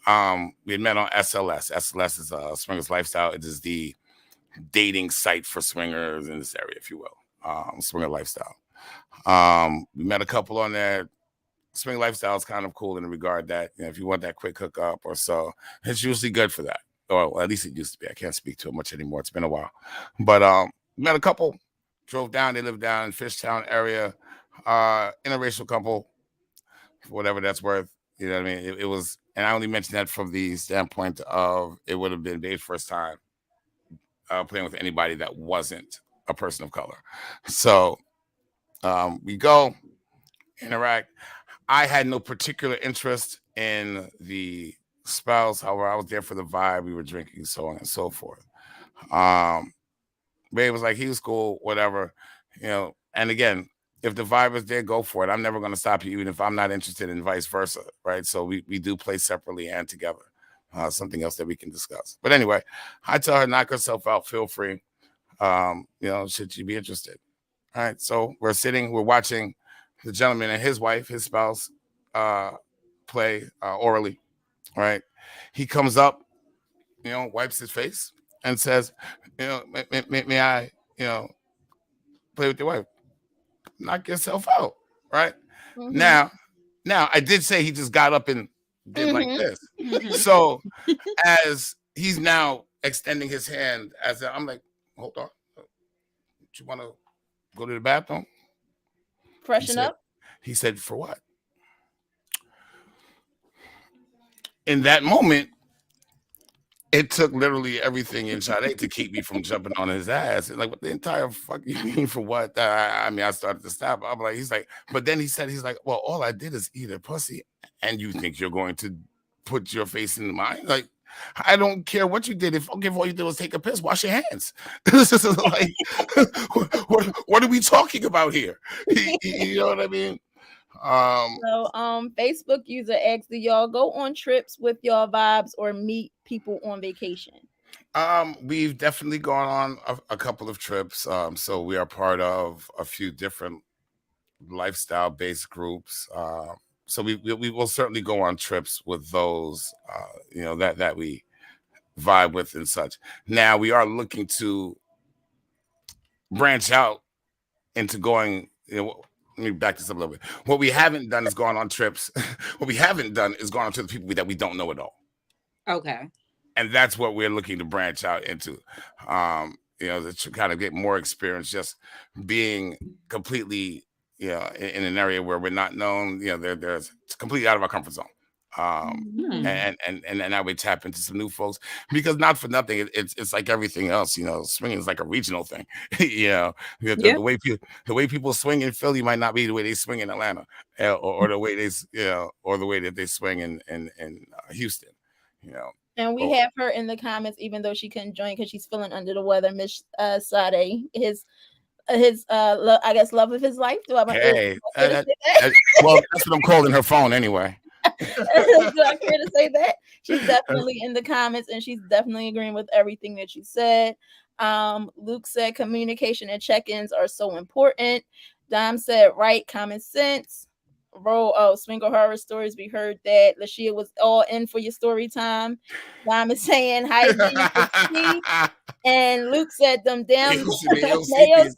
We had met on SLS. SLS is Swingers Lifestyle. It is the dating site for swingers in this area, if you will. Swinger Lifestyle. We met a couple on there. Swing Lifestyle is kind of cool in the regard that, if you want that quick hookup or so, it's usually good for that. Or well, at least it used to be. I can't speak to it much anymore. It's been a while. But met a couple, drove down. They live down in Fishtown area. Interracial couple, for whatever that's worth. You know what I mean? It was, and I only mentioned that from the standpoint of it would have been Dave's first time playing with anybody that wasn't a person of color. So we go, interact. I had no particular interest in the spouse. However, I was there for the vibe. We were drinking, so on and so forth. Babe was like, he was cool, whatever. And again, if the vibe is there, go for it. I'm never going to stop you, even if I'm not interested, and vice versa, right? So we do play separately and together. Something else that we can discuss. But anyway, I tell her, knock herself out, feel free. Should you be interested? All right, so we're watching the gentleman and his wife, his spouse, play orally. Right, he comes up, wipes his face and says, may I, play with your wife? Knock yourself out, right? Mm-hmm. Now I did say he just got up and did like this. So as he's now extending his hand, I'm like, hold on, you want to go to the bathroom? Freshen up? He said, for what? In that moment, it took literally everything in Sade to keep me from jumping on his ass. Like, what the entire fuck you mean for what? I started to stop. I'm like, but then he's like, well, all I did is eat a pussy, and you think you're going to put your face in mine? Like, I don't care what you did. If all you did was take a piss, wash your hands. This is like, what are we talking about here? You know what I mean? Facebook user asks, do y'all go on trips with y'all vibes or meet people on vacation? We've definitely gone on a couple of trips. So we are part of a few different lifestyle-based groups. So we will certainly go on trips with those, that we vibe with and such. Now we are looking to branch out into going, let me back this up a little bit. What we haven't done is gone on trips. What we haven't done is gone to the people that we don't know at all. Okay. And that's what we're looking to branch out into. To kind of get more experience, just being completely, in an area where we're not known. There's completely out of our comfort zone. And that way tap into some new folks, because not for nothing, it's like everything else. Swinging is like a regional thing. The way people swing in Philly might not be the way they swing in Atlanta, or the way or the way that they swing in Houston. And we have her in the comments, even though she couldn't join because she's feeling under the weather. Miss Sade, his I guess love of his life. Well, that's what I'm calling her phone anyway. Do I care to say that? She's definitely in the comments, and she's definitely agreeing with everything that you said. Luke said communication and check-ins are so important. Dom said right, common sense. Swinger horror stories. We heard that. Lashia was all in for your story time. Dom is saying hygiene. And Luke said them damn nails.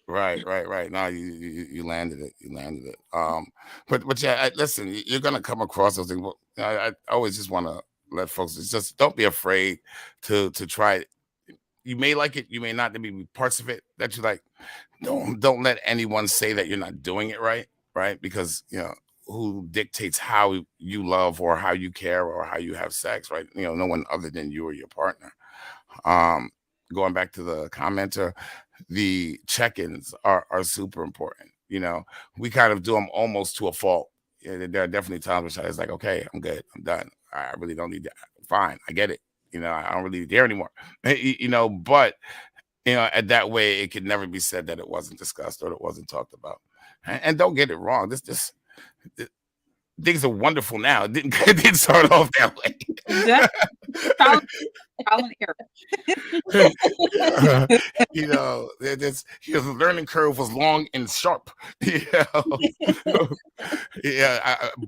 Right. No, you landed it. But yeah, listen, you're gonna come across those things. I always just want to let folks, it's just don't be afraid to try it. You may like it, you may not. There may be parts of it that you like. Don't let anyone say that you're not doing it right, right? Because who dictates how you love or how you care or how you have sex, right? No one other than you or your partner. Um, Going back to the commenter, the check-ins are super important. We kind of do them almost to a fault. There are definitely times where it's like, okay, I'm good, I'm done. I really don't need that. Fine, I get it. I don't really care anymore. But at that way, it could never be said that it wasn't discussed or it wasn't talked about. And don't get it wrong. This things are wonderful now. It didn't start off that way. Trial and error. The learning curve was long and sharp.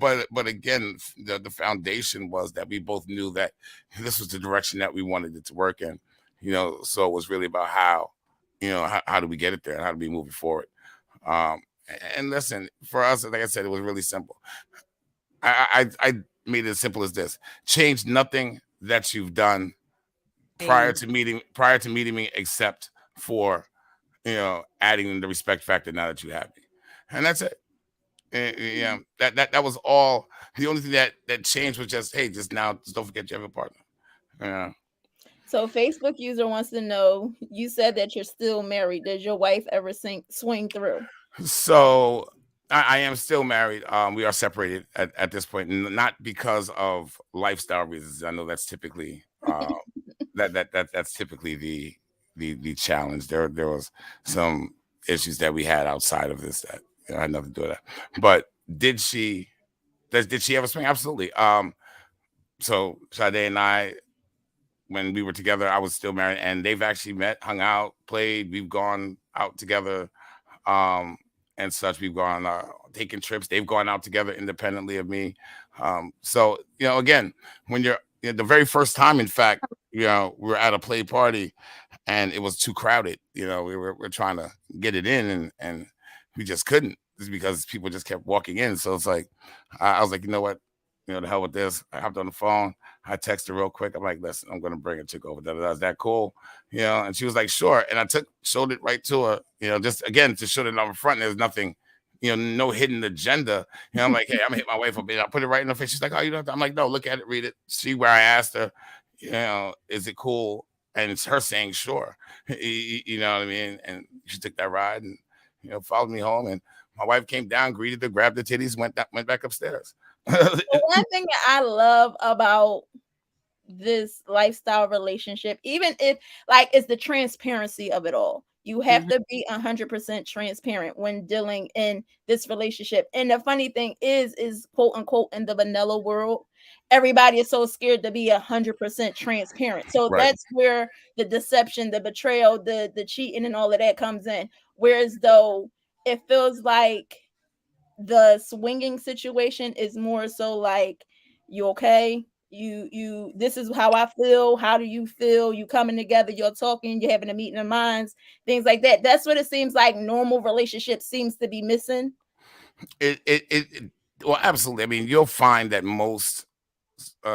But again, the foundation was that we both knew that this was the direction that we wanted it to work in. So it was really about how do we get it there and how do we move it forward. And listen, for us, like I said, it was really simple. I made it as simple as this: change nothing that you've done prior to meeting me, except for adding the respect factor now that you have me, and that's it. Yeah, that was all. The only thing that changed was just don't forget you have a partner. Yeah. So Facebook user wants to know, you said that you're still married. Does your wife ever swing through? So I am still married. We are separated at this point, not because of lifestyle reasons. I know that's typically that's typically the challenge. There was some issues that we had outside of this that had nothing to do with that. But did she ever swing? Absolutely. So Sade and I, when we were together, I was still married, and they've actually met, hung out, played. We've gone out together. And such. We've gone taking trips. They've gone out together independently of me. So again, when you're the very first time, in fact, we were at a play party, and it was too crowded. We're trying to get it in, and we just couldn't, just because people just kept walking in. So it's like I was like, you know what, the hell with this. I hopped on the phone. I texted her real quick. I'm like, listen, I'm going to bring a chick over. Is that cool? And she was like, sure. And I showed it right to her, just again, to show it on the front. There's nothing, no hidden agenda. I'm like, hey, I'm going to hit my wife up. I put it right in her face. She's like, oh, you don't. I'm like, no, look at it, read it. See where I asked her, is it cool? And it's her saying, sure. You know what I mean? And she took that ride and, followed me home. And my wife came down, greeted her, grabbed the titties, went back upstairs. One thing that I love about this lifestyle relationship, even if it's the transparency of it all. You have to be 100% transparent when dealing in this relationship. And the funny thing is quote unquote, in the vanilla world, everybody is so scared to be 100% transparent. So right. That's where the deception, the betrayal, the cheating and all of that comes in. Whereas though it feels like the swinging situation is more so like, you okay? You this is how I feel. How do you feel? You coming together, you're talking, you're having a meeting of minds, things like that. That's what it seems like normal relationship seems to be missing. Well, absolutely. I mean, you'll find that most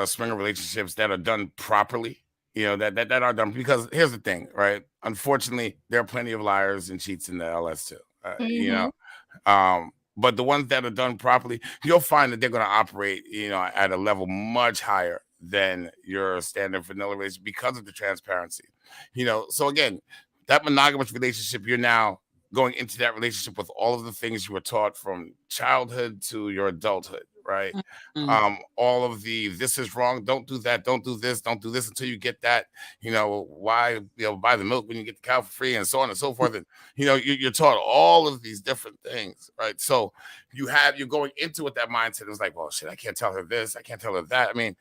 swinger relationships that are done properly, that are done, because here's the thing, right? Unfortunately, there are plenty of liars and cheats in the LS too. But the ones that are done properly, you'll find that they're going to operate, at a level much higher than your standard vanilla relationship because of the transparency. So again, that monogamous relationship, you're now going into that relationship with all of the things you were taught from childhood to your adulthood, right? All of this is wrong, don't do that, don't do this until you get that, why, buy the milk when you get the cow for free, and so on and so forth. And you're taught all of these different things, right? So you're going into it that mindset. It's like, well, shit, I can't tell her this, I can't tell her that. I mean,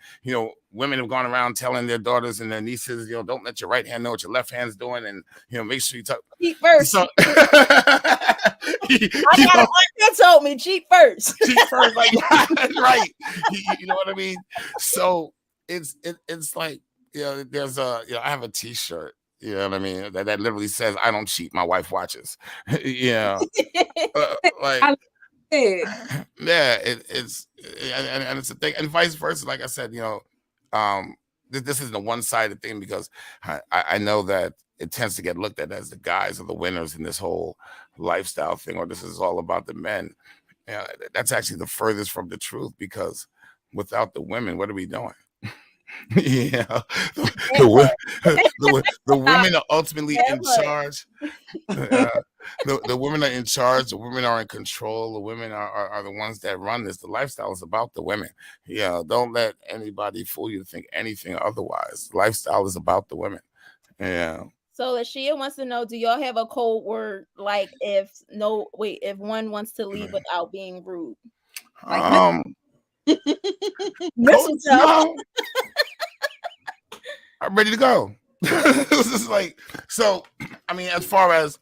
women have gone around telling their daughters and their nieces, don't let your right hand know what your left hand's doing, and make sure you talk cheat first. So, that told me cheat first. Cheat first, like right. You know what I mean? So it's like, there's I have a T-shirt, you know what I mean, that literally says, I don't cheat, my wife watches. Like yeah, it's and it's a thing, and vice versa. Like I said, this isn't a one-sided thing, because I know that it tends to get looked at as the guys are the winners in this whole lifestyle thing, or this is all about the men. Yeah, that's actually the furthest from the truth, because without the women, what are we doing? Yeah, the women are ultimately in charge. The women are in charge. The women are in control. The women are the ones that run this. The lifestyle is about the women. Yeah, don't let anybody fool you to think anything otherwise. Lifestyle is about the women. Yeah. So Lashia wants to know, do y'all have a code word, like if one wants to leave without being rude? Like Coach, Mistletoe. no, I'm ready to go. It was just like, so, I mean, as far as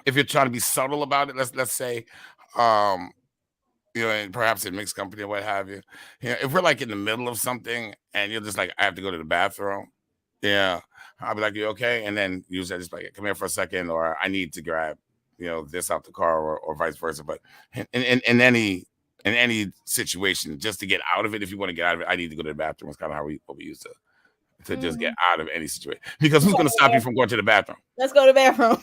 if you're trying to be subtle about it, let's say, and perhaps in mixed company or what have you. If we're like in the middle of something and you're just like, I have to go to the bathroom. Yeah. I'll be like, you okay? And then usually I just like, come here for a second, or I need to grab, this out the car, or vice versa. But in any situation, just to get out of it, if you want to get out of it, I need to go to the bathroom. It's kind of what we used to just get out of any situation. Because who's going to stop you from going to the bathroom? Let's go to the bathroom.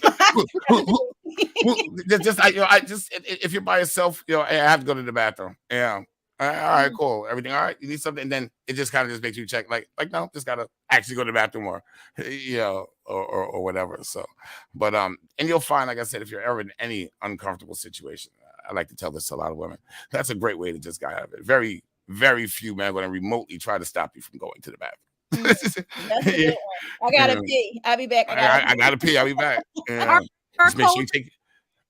If you're by yourself, I have to go to the bathroom. Yeah. All right, cool. Everything all right? You need something? And then it just kind of just makes you check, like no, just gotta actually go to the bathroom, or whatever. So, but and you'll find, like I said, if you're ever in any uncomfortable situation, I like to tell this to a lot of women. That's a great way to just get out of it. Very, very few men are going to remotely try to stop you from going to the bathroom. That's a good one. I gotta pee. I'll be back. I gotta pee. I'll be back. Yeah. Just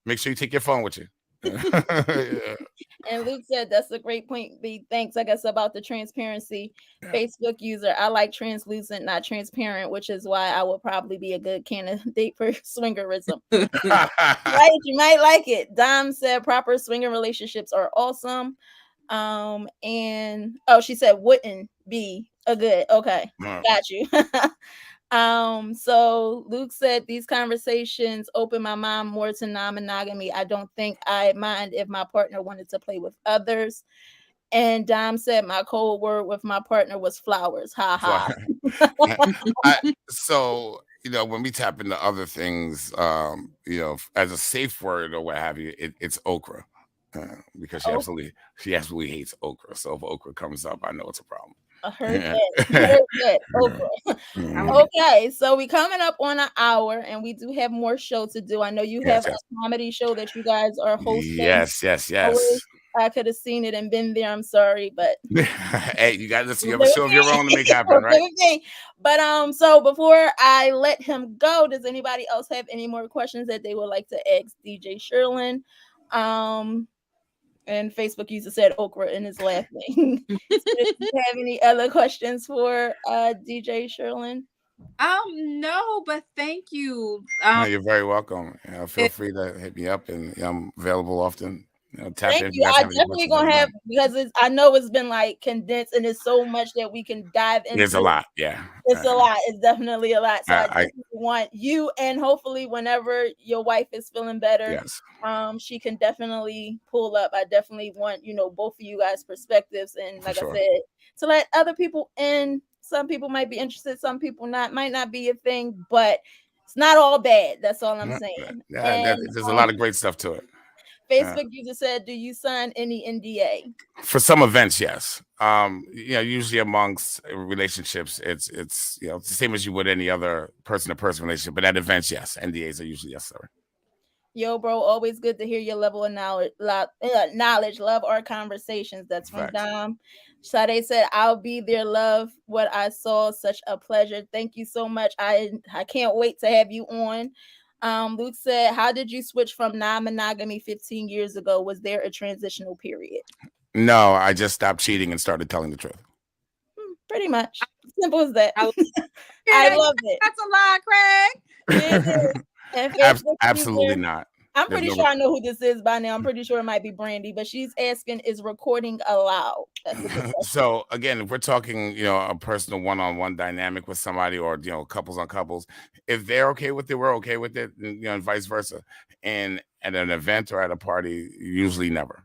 make sure you take your phone with you. Yeah. And Luke said that's a great point. B, thanks. I guess about the transparency. Facebook user, I like translucent, not transparent, which is why I would probably be a good candidate for swingerism. Right? You might like it. Dom said proper swinger relationships are awesome. And she said wouldn't be a good. Okay, got you. So Luke said these conversations open my mind more to non-monogamy. I don't think I'd mind if my partner wanted to play with others. And Dom said my code word with my partner was flowers. Ha ha. So when we tap into other things, as a safe word or what have you, it's okra. Because she absolutely hates okra. So if okra comes up, I know it's a problem. I heard that. Okra. Okay, so we coming up on an hour, and we do have more show to do. I know you have a comedy show that you guys are hosting. Yes. I could have seen it and been there. I'm sorry, but hey, you got this. You have a show of your own to make happen, right? But so before I let him go, does anybody else have any more questions that they would like to ask DJ Sherlin? And Facebook user said okra and is laughing. So do you have any other questions for DJ Sherlin? No, but thank you. No, you're very welcome. Feel free to hit me up, and I'm available often. Thank you. I definitely gonna have, because I know it's been like condensed, and it's so much that we can dive into. It's a lot, yeah. It's a lot. It's definitely a lot. So I definitely want you, and hopefully whenever your wife is feeling better, she can definitely pull up. I definitely want both of you guys' perspectives, and like I said, to let other people in. Some people might be interested, some people might not be a thing, but it's not all bad. That's all I'm saying. There's a lot of great stuff to it. Facebook user said, do you sign any NDA? For some events, yes. Usually amongst relationships, it's the same as you would any other person-to-person relationship. But at events, yes, NDAs are usually yes, sir. Yo, bro, always good to hear your level of knowledge. Love our conversations. That's from Dom. Sade said, I'll be there. Love what I saw. Such a pleasure. Thank you so much. I can't wait to have you on. Luke said, how did you switch from non-monogamy 15 years ago? Was there a transitional period? No, I just stopped cheating and started telling the truth. Pretty much. Simple as that. I love it. That's a lie, Craig. Absolutely not. I'm pretty sure I know who this is by now. I'm pretty sure it might be Brandy, but she's asking, is recording allowed? So again, if we're talking, a personal one-on-one dynamic with somebody, or couples on couples, if they're okay with it, we're okay with it, and vice versa. And at an event or at a party, usually never.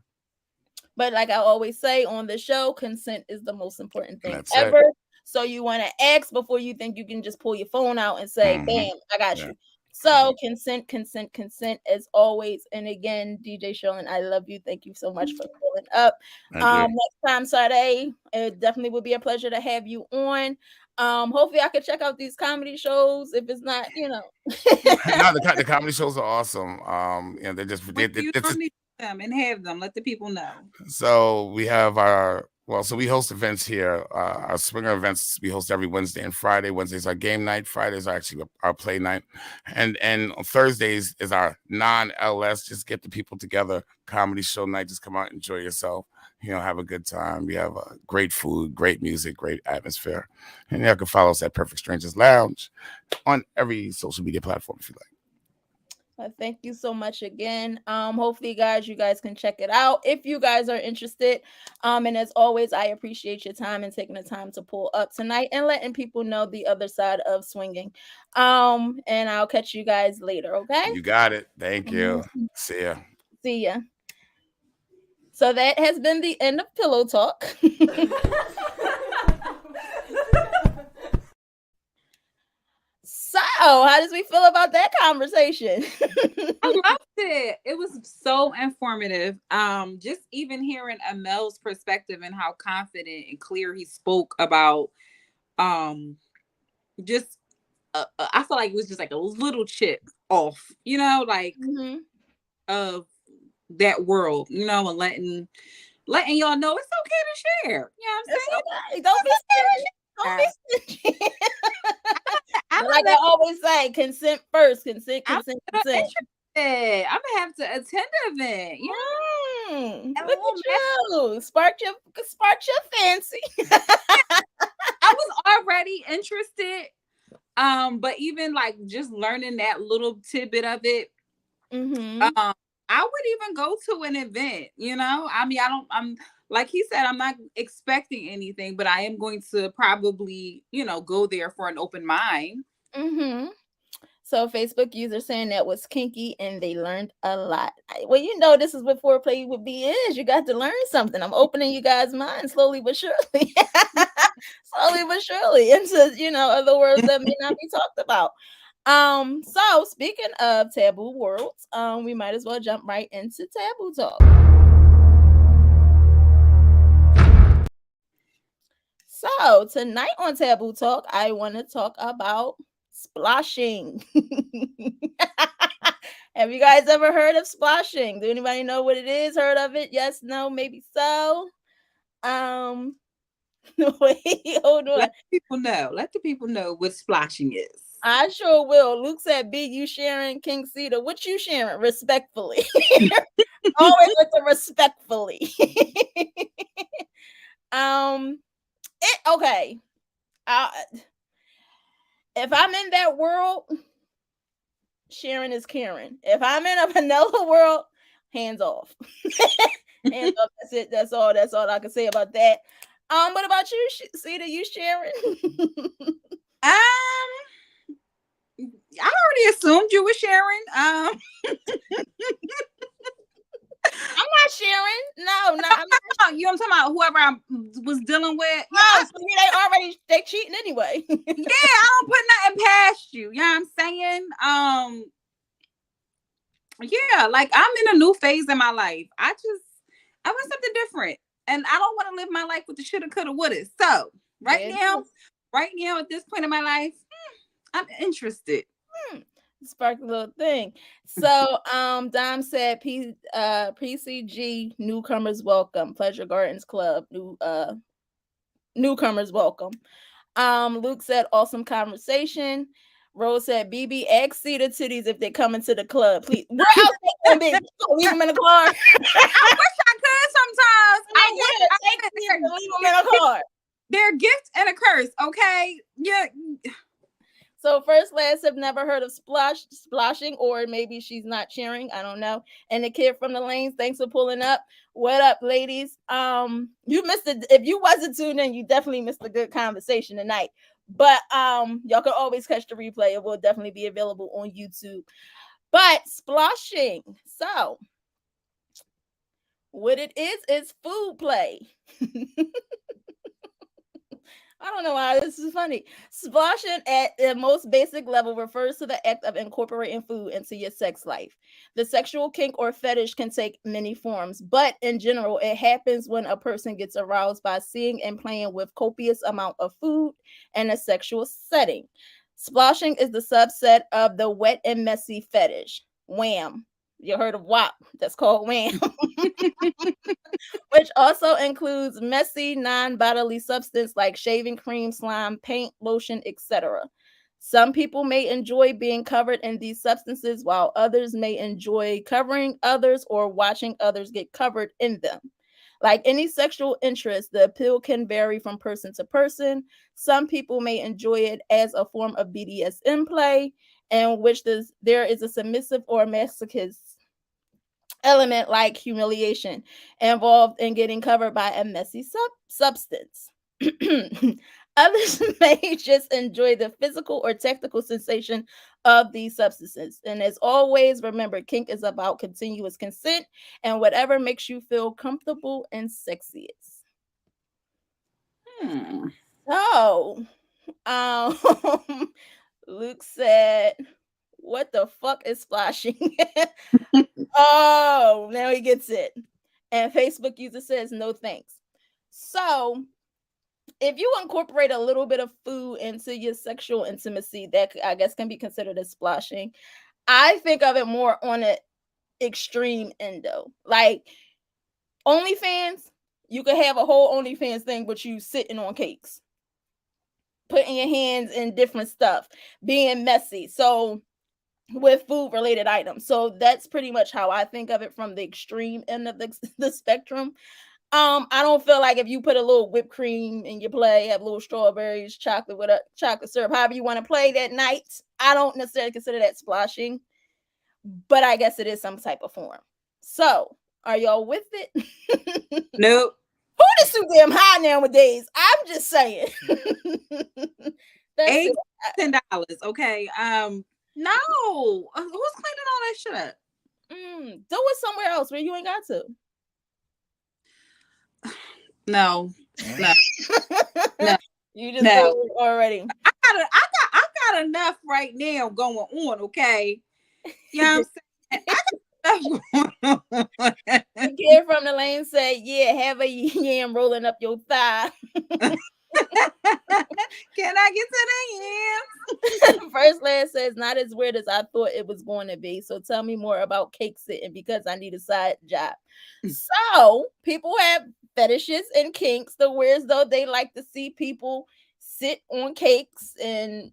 But like I always say on the show, consent is the most important thing ever. So you want to ask before you think you can just pull your phone out and say, bam, I got you. So consent, as always. And again, DJ Sherlin, I love you. Thank you so much for pulling up. Next time, Saturday, it definitely would be a pleasure to have you on. Hopefully I can check out these comedy shows if it's not, No, the comedy shows are awesome. They're just them and have them. Let the people know. So we have we host events here. Our swinger events we host every Wednesday and Friday. Wednesdays are game night. Fridays are actually our play night, and on Thursdays is our non-LS. Just get the people together. Comedy show night. Just come out, enjoy yourself. Have a good time. We have great food, great music, great atmosphere, and you can follow us at Perfect Strangers Lounge on every social media platform if you like. Thank you so much again. Hopefully, you guys can check it out if you guys are interested. And as always, I appreciate your time and taking the time to pull up tonight and letting people know the other side of swinging. And I'll catch you guys later. Okay? You got it. Thank you. See ya. See ya. So that has been the end of Pillow Talk. So, how does we feel about that conversation? I loved it. It was so informative. Just even hearing Amel's perspective and how confident and clear he spoke about, just I feel like it was just like a little chip off, of that world, and letting y'all know it's okay to share. You know what I'm saying? Okay. Don't be scared. Like I always say, consent first. Consent. I'm gonna have to attend the event. Look at you. Spark your fancy. I was already interested. But even like just learning that little tidbit of it, I would even go to an event, I'm like he said, I'm not expecting anything, but I am going to probably, go there for an open mind. So Facebook user saying that was kinky and they learned a lot. Well, this is what Foreplay would be is. You got to learn something. I'm opening you guys' minds slowly but surely. Into, other words that may not be talked about. So speaking of taboo worlds, we might as well jump right into taboo talk. So tonight on Taboo Talk, I want to talk about splashing. Have you guys ever heard of splashing? Do anybody know what it is? Heard of it? Yes, no, maybe so. Wait, hold on. Let the people know what splashing is. I sure will. Luke said, "B, you sharing King Cedar? What you sharing? Respectfully, always with the respectfully." Okay. If I'm in that world, sharing is caring. If I'm in a vanilla world, hands off. Hands off. That's it. That's all I can say about that. What about you, Cedar? You sharing? I already assumed you were sharing. I'm not sharing. No, I'm not. I'm talking about whoever I was dealing with. They cheating anyway. Yeah, I don't put nothing past you. You know what I'm saying? Yeah, like I'm in a new phase in my life. I want something different, and I don't want to live my life with the shoulda, coulda, woulda. So right now, at this point in my life, I'm interested. Spark a little thing. So Dom said PCG newcomers welcome. Pleasure Gardens Club newcomers welcome. Luke said awesome conversation. Rose said BB ask Cedar Titties if they come into the club. Please. Where else they gonna be? Leave them in the car. I wish I could sometimes. Leave them in a car. They're a gift and a curse, okay? Yeah. So first class have never heard of splashing, or maybe she's not cheering. I don't know. And the kid from the lanes, thanks for pulling up. What up, ladies? You missed it. If you wasn't tuned in, you definitely missed a good conversation tonight. But y'all can always catch the replay. It will definitely be available on YouTube. But splashing. So what it is food play. I don't know why this is funny. Splashing at the most basic level refers to the act of incorporating food into your sex life. The sexual kink or fetish can take many forms, but in general, it happens when a person gets aroused by seeing and playing with copious amount of food in a sexual setting. Splashing is the subset of the wet and messy fetish. Wham. You heard of WAP? That's called wham. Which also includes messy, non bodily substance like shaving cream, slime, paint, lotion, etc. Some people may enjoy being covered in these substances, while others may enjoy covering others or watching others get covered in them. Like any sexual interest, the appeal can vary from person to person. Some people may enjoy it as a form of BDSM play, in which there is a submissive or masochist element like humiliation involved in getting covered by a messy substance. Others may just enjoy the physical or technical sensation of these substances. And as always, remember, kink is about continuous consent and whatever makes you feel comfortable and sexiest. So, um, Luke said, "What the fuck is splashing?" Oh, now he gets it. And Facebook user says, "No thanks." So, if you incorporate a little bit of food into your sexual intimacy, that I guess can be considered as splashing. I think of it more on an extreme end though. Like OnlyFans, you could have a whole OnlyFans thing, but you sitting on cakes, putting your hands in different stuff, being messy. So with food related items. So that's pretty much how I think of it from the extreme end of the spectrum. I don't feel like if you put a little whipped cream in your play, have little strawberries, chocolate with a chocolate syrup, however you want to play that night, I don't necessarily consider that splashing, but I guess it is some type of form. So, are y'all with it? Nope. Food is too damn high nowadays. I'm just saying. That's it. $10. Okay. No. Who's cleaning all that shit up? Do it somewhere else where you ain't got to. No. No. No. You just no. Already. I got enough right now going on, okay? You know what I'm saying? I got enough going on. Kid from the lane said, "Yeah, have a yam rolling up your thigh." Can I get to the yams? First lad says, "Not as weird as I thought it was going to be. So tell me more about cake sitting because I need a side job." So people have fetishes and kinks. The weirds though, they like to see people sit on cakes and,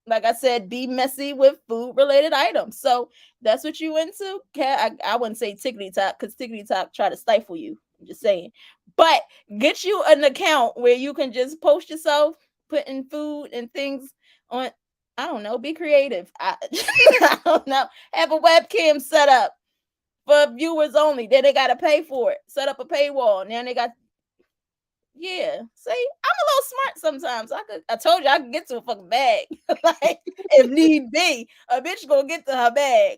like I said, be messy with food related items. So that's what you into. I wouldn't say tickety talk because tickety talk try to stifle you. I'm just saying. But get you an account where you can just post yourself putting food and things on. I don't know. Be creative. I don't know. Have a webcam set up for viewers only. Then they got to pay for it. Set up a paywall. Now they got. Yeah, see, I'm a little smart sometimes. I told you I could get to a fucking bag, like if need be. A bitch gonna get to her bag.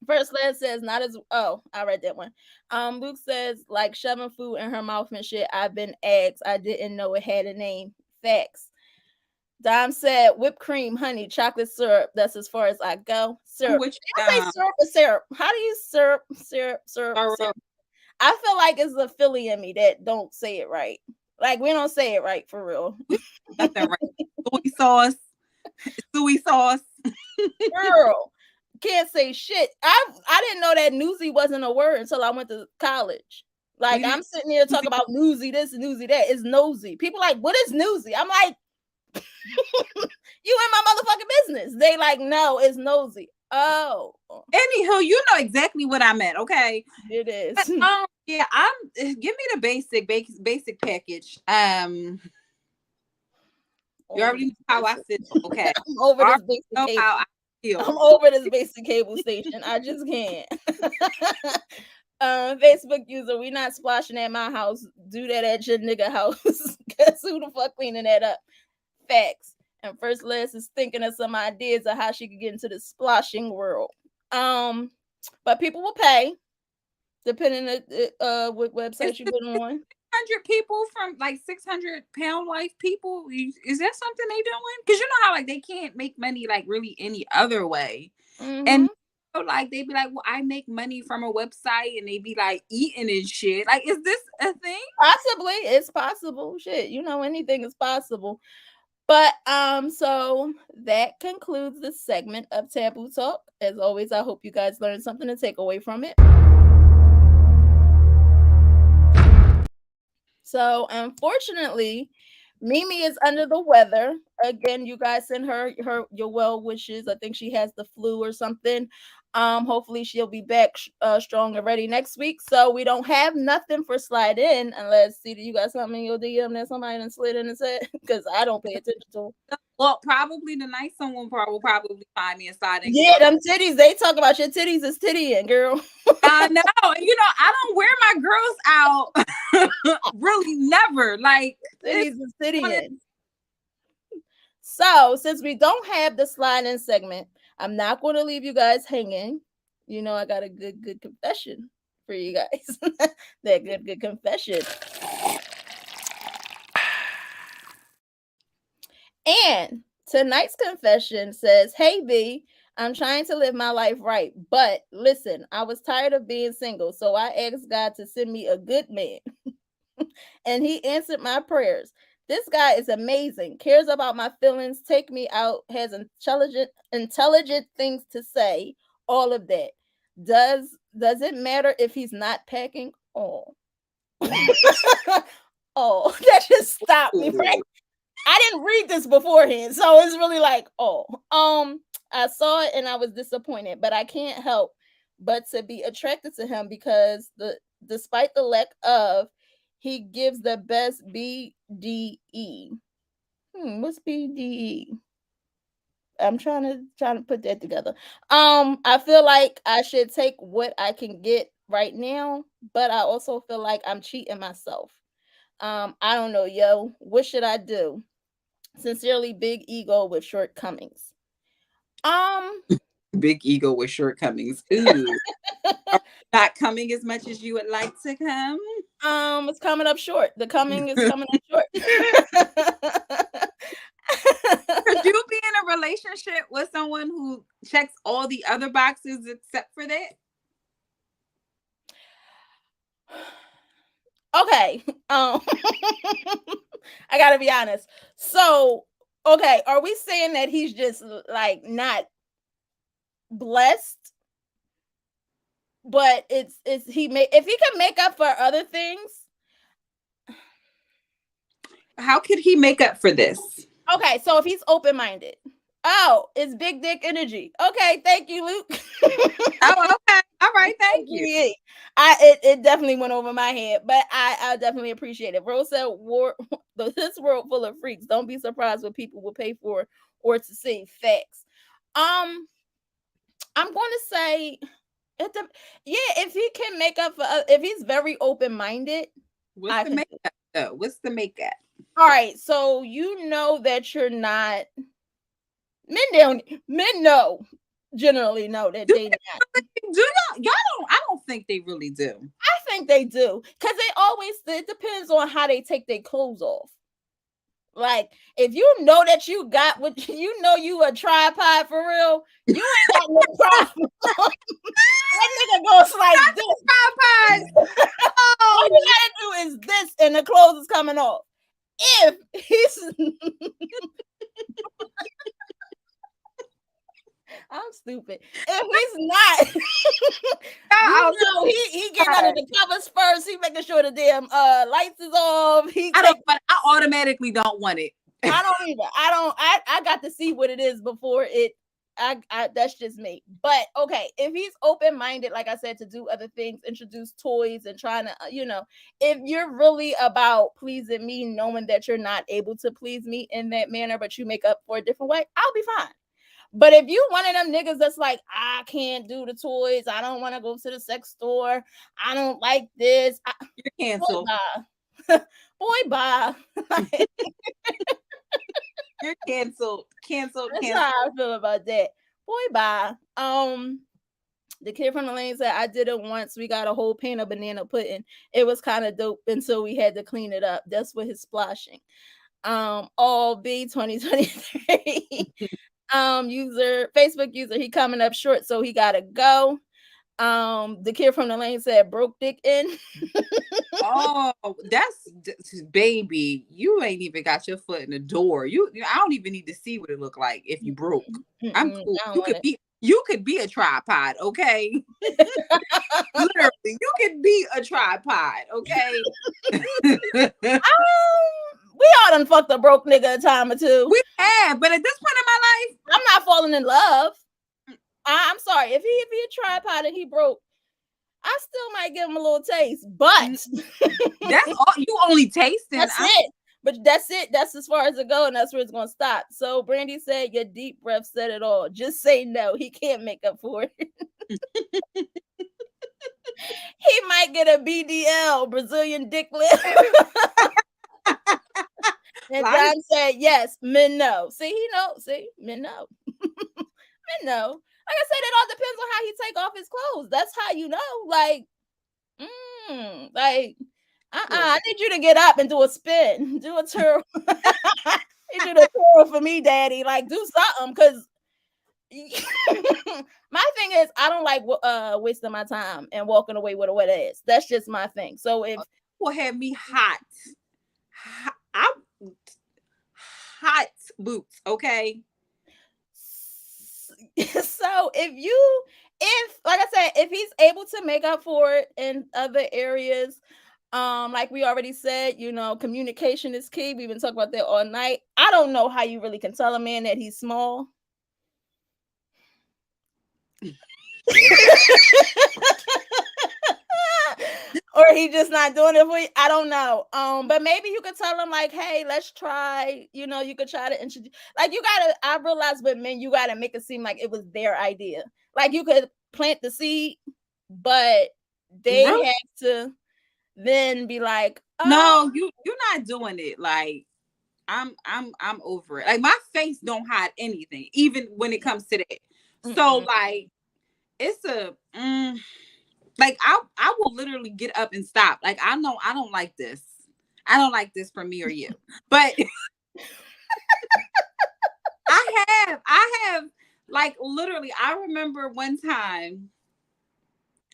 First lad says not as I read that one. Luke says like shoving food in her mouth and shit. I've been asked. I didn't know it had a name. Facts. Dom said whipped cream, honey, chocolate syrup. That's as far as I go. Syrup. I say syrup or syrup. How do you syrup? I feel like it's a Philly in me that don't say it right. Like we don't say it right for real. Nothing right. Soy sauce. Girl, can't say shit. I didn't know that newsy wasn't a word until I went to college. Like I'm sitting here talking about newsy this, newsy that. It's nosy. People like, what is newsy? I'm like, you in my motherfucking business. They like, no, it's nosy. Oh, anywho, you know exactly what I meant. Okay, it is. But, yeah, give me the basic package. You already know how I feel. Okay, I'm over this basic cable. How I feel. I'm over this basic cable station. I just can't. Facebook user, we not splashing at my house. Do that at your nigga house. Guess who the fuck cleaning that up? Facts. And First Les is thinking of some ideas of how she could get into the splashing world. But people will pay, depending on what website you get on. 600 people from like 600-pound life people. Is that something they doing? Because you know how like they can't make money like really any other way. And like they be like, well, I make money from a website, and they be like eating and shit. Like, is this a thing? Possibly, it's possible. Shit, you know, anything is possible. But so that concludes this segment of Taboo Talk. As always, I hope you guys learned something to take away from it. So unfortunately, Mimi is under the weather. Again, you guys send her your well wishes. I think she has the flu or something. Hopefully she'll be back strong and ready next week. So we don't have nothing for slide in unless see you got something in your DM that somebody done slid in and said because I don't pay attention to. Well, probably tonight someone will probably find me inside. Yeah, them titties. They talk about your titties is tittying, girl. I know. You know, I don't wear my girls out. Really, never. Like titties is tittying. So since we don't have the slide-in segment, I'm not going to leave you guys hanging. You know, I got a good confession for you guys. That good confession. And tonight's confession says, "Hey B, I'm trying to live my life right, but listen, I was tired of being single, so I asked God to send me a good man." And he answered my prayers. This guy is amazing, cares about my feelings, take me out, has intelligent things to say, all of that. Does it matter if he's not packing? Oh. Oh, that just stopped me, right? I didn't read this beforehand, so it's really like, oh. I saw it and I was disappointed, but I can't help but to be attracted to him because despite the lack of, he gives the best BDE. What's BDE? I'm trying to put that together. I feel like I should take what I can get right now, but I also feel like I'm cheating myself. I don't know, yo. What should I do? Sincerely, big ego with shortcomings. Big ego with shortcomings. Ooh. Not coming as much as you would like to come. It's coming up short. The coming is coming up short. Could you be in a relationship with someone who checks all the other boxes except for that? Okay. I gotta be honest. So, okay, are we saying that he's just like not blessed? But if he can make up for other things. How could he make up for this? Okay, so if he's open-minded. Oh, it's big dick energy. Okay, thank you, Luke. Oh, okay. All right, thank you. It definitely went over my head, but I definitely appreciate it. Rose said, this world full of freaks. Don't be surprised what people will pay for or to see. Facts. I'm going to say, if he can make up for, if he's very open-minded. What's the makeup though? What's the makeup? All right, so you know that you're not. Men know generally know that they not. Do y'all don't? I don't think they really do. I think they do because it depends on how they take their clothes off. Like if you know that you got what you a tripod for real, you ain't got no problem. That nigga goes like this. Tripod. All you gotta do is this, and the clothes is coming off. If he's I'm stupid. If he's not, he getting under the covers first. He making sure the damn lights is off. But I automatically don't want it. I don't either. I got to see what it is before it. I that's just me. But okay, if he's open-minded, like I said, to do other things, introduce toys and trying to, if you're really about pleasing me, knowing that you're not able to please me in that manner, but you make up for a different way, I'll be fine. But if you one of them niggas that's like, I can't do the toys, I don't want to go to the sex store, I don't like this, you're canceled. Boy, bye. You're canceled. That's how I feel about that. Boy, bye. The kid from the lane said, I did it once. We got a whole pan of banana pudding. It was kind of dope until we had to clean it up. That's what his splashing. All B 2023. Facebook user, he coming up short, so he gotta go. The kid from the lane said broke dick in. Oh, that's baby. You ain't even got your foot in the door. I don't even need to see what it look like if you broke. I'm cool. You could be a tripod, okay? Literally, you could be a tripod, okay? We all done fucked a broke nigga a time or two. We have, but at this point in my life, I'm not falling in love. I'm sorry. If he a tripod and he broke, I still might give him a little taste. But that's all you only tasting. That's it. But that's it. That's as far as it goes, and that's where it's gonna stop. So Brandy said, "Your deep breath said it all. Just say no. He can't make up for it." He might get a BDL, Brazilian dick lift. And John said, "Yes, men know." See, he knows. See, men know. Men know. Like I said, it all depends on how he take off his clothes. That's how you know. I need you to get up and do a spin, do a twirl. You do the twirl for me, Daddy. Like, do something, because my thing is, I don't like wasting my time and walking away with a wet ass. That's just my thing. So if will have me hot boots, okay. So if like I said, if he's able to make up for it in other areas, like we already said, communication is key. We've been talking about that all night. I don't know how you really can tell a man that he's small. Or he just not doing it for you. I don't know. But maybe you could tell him, like, hey, let's try, you could try to introduce, like, I realize with men, you gotta make it seem like it was their idea. Like, you could plant the seed, but they have to then be like, oh. No, you're not doing it. Like, I'm over it. Like, my face don't hide anything, even when it comes to that. Mm-mm. So like, it's a like, I will literally get up and stop. Like, I know I don't like this. I don't like this for me or you. But I have like, literally, I remember one time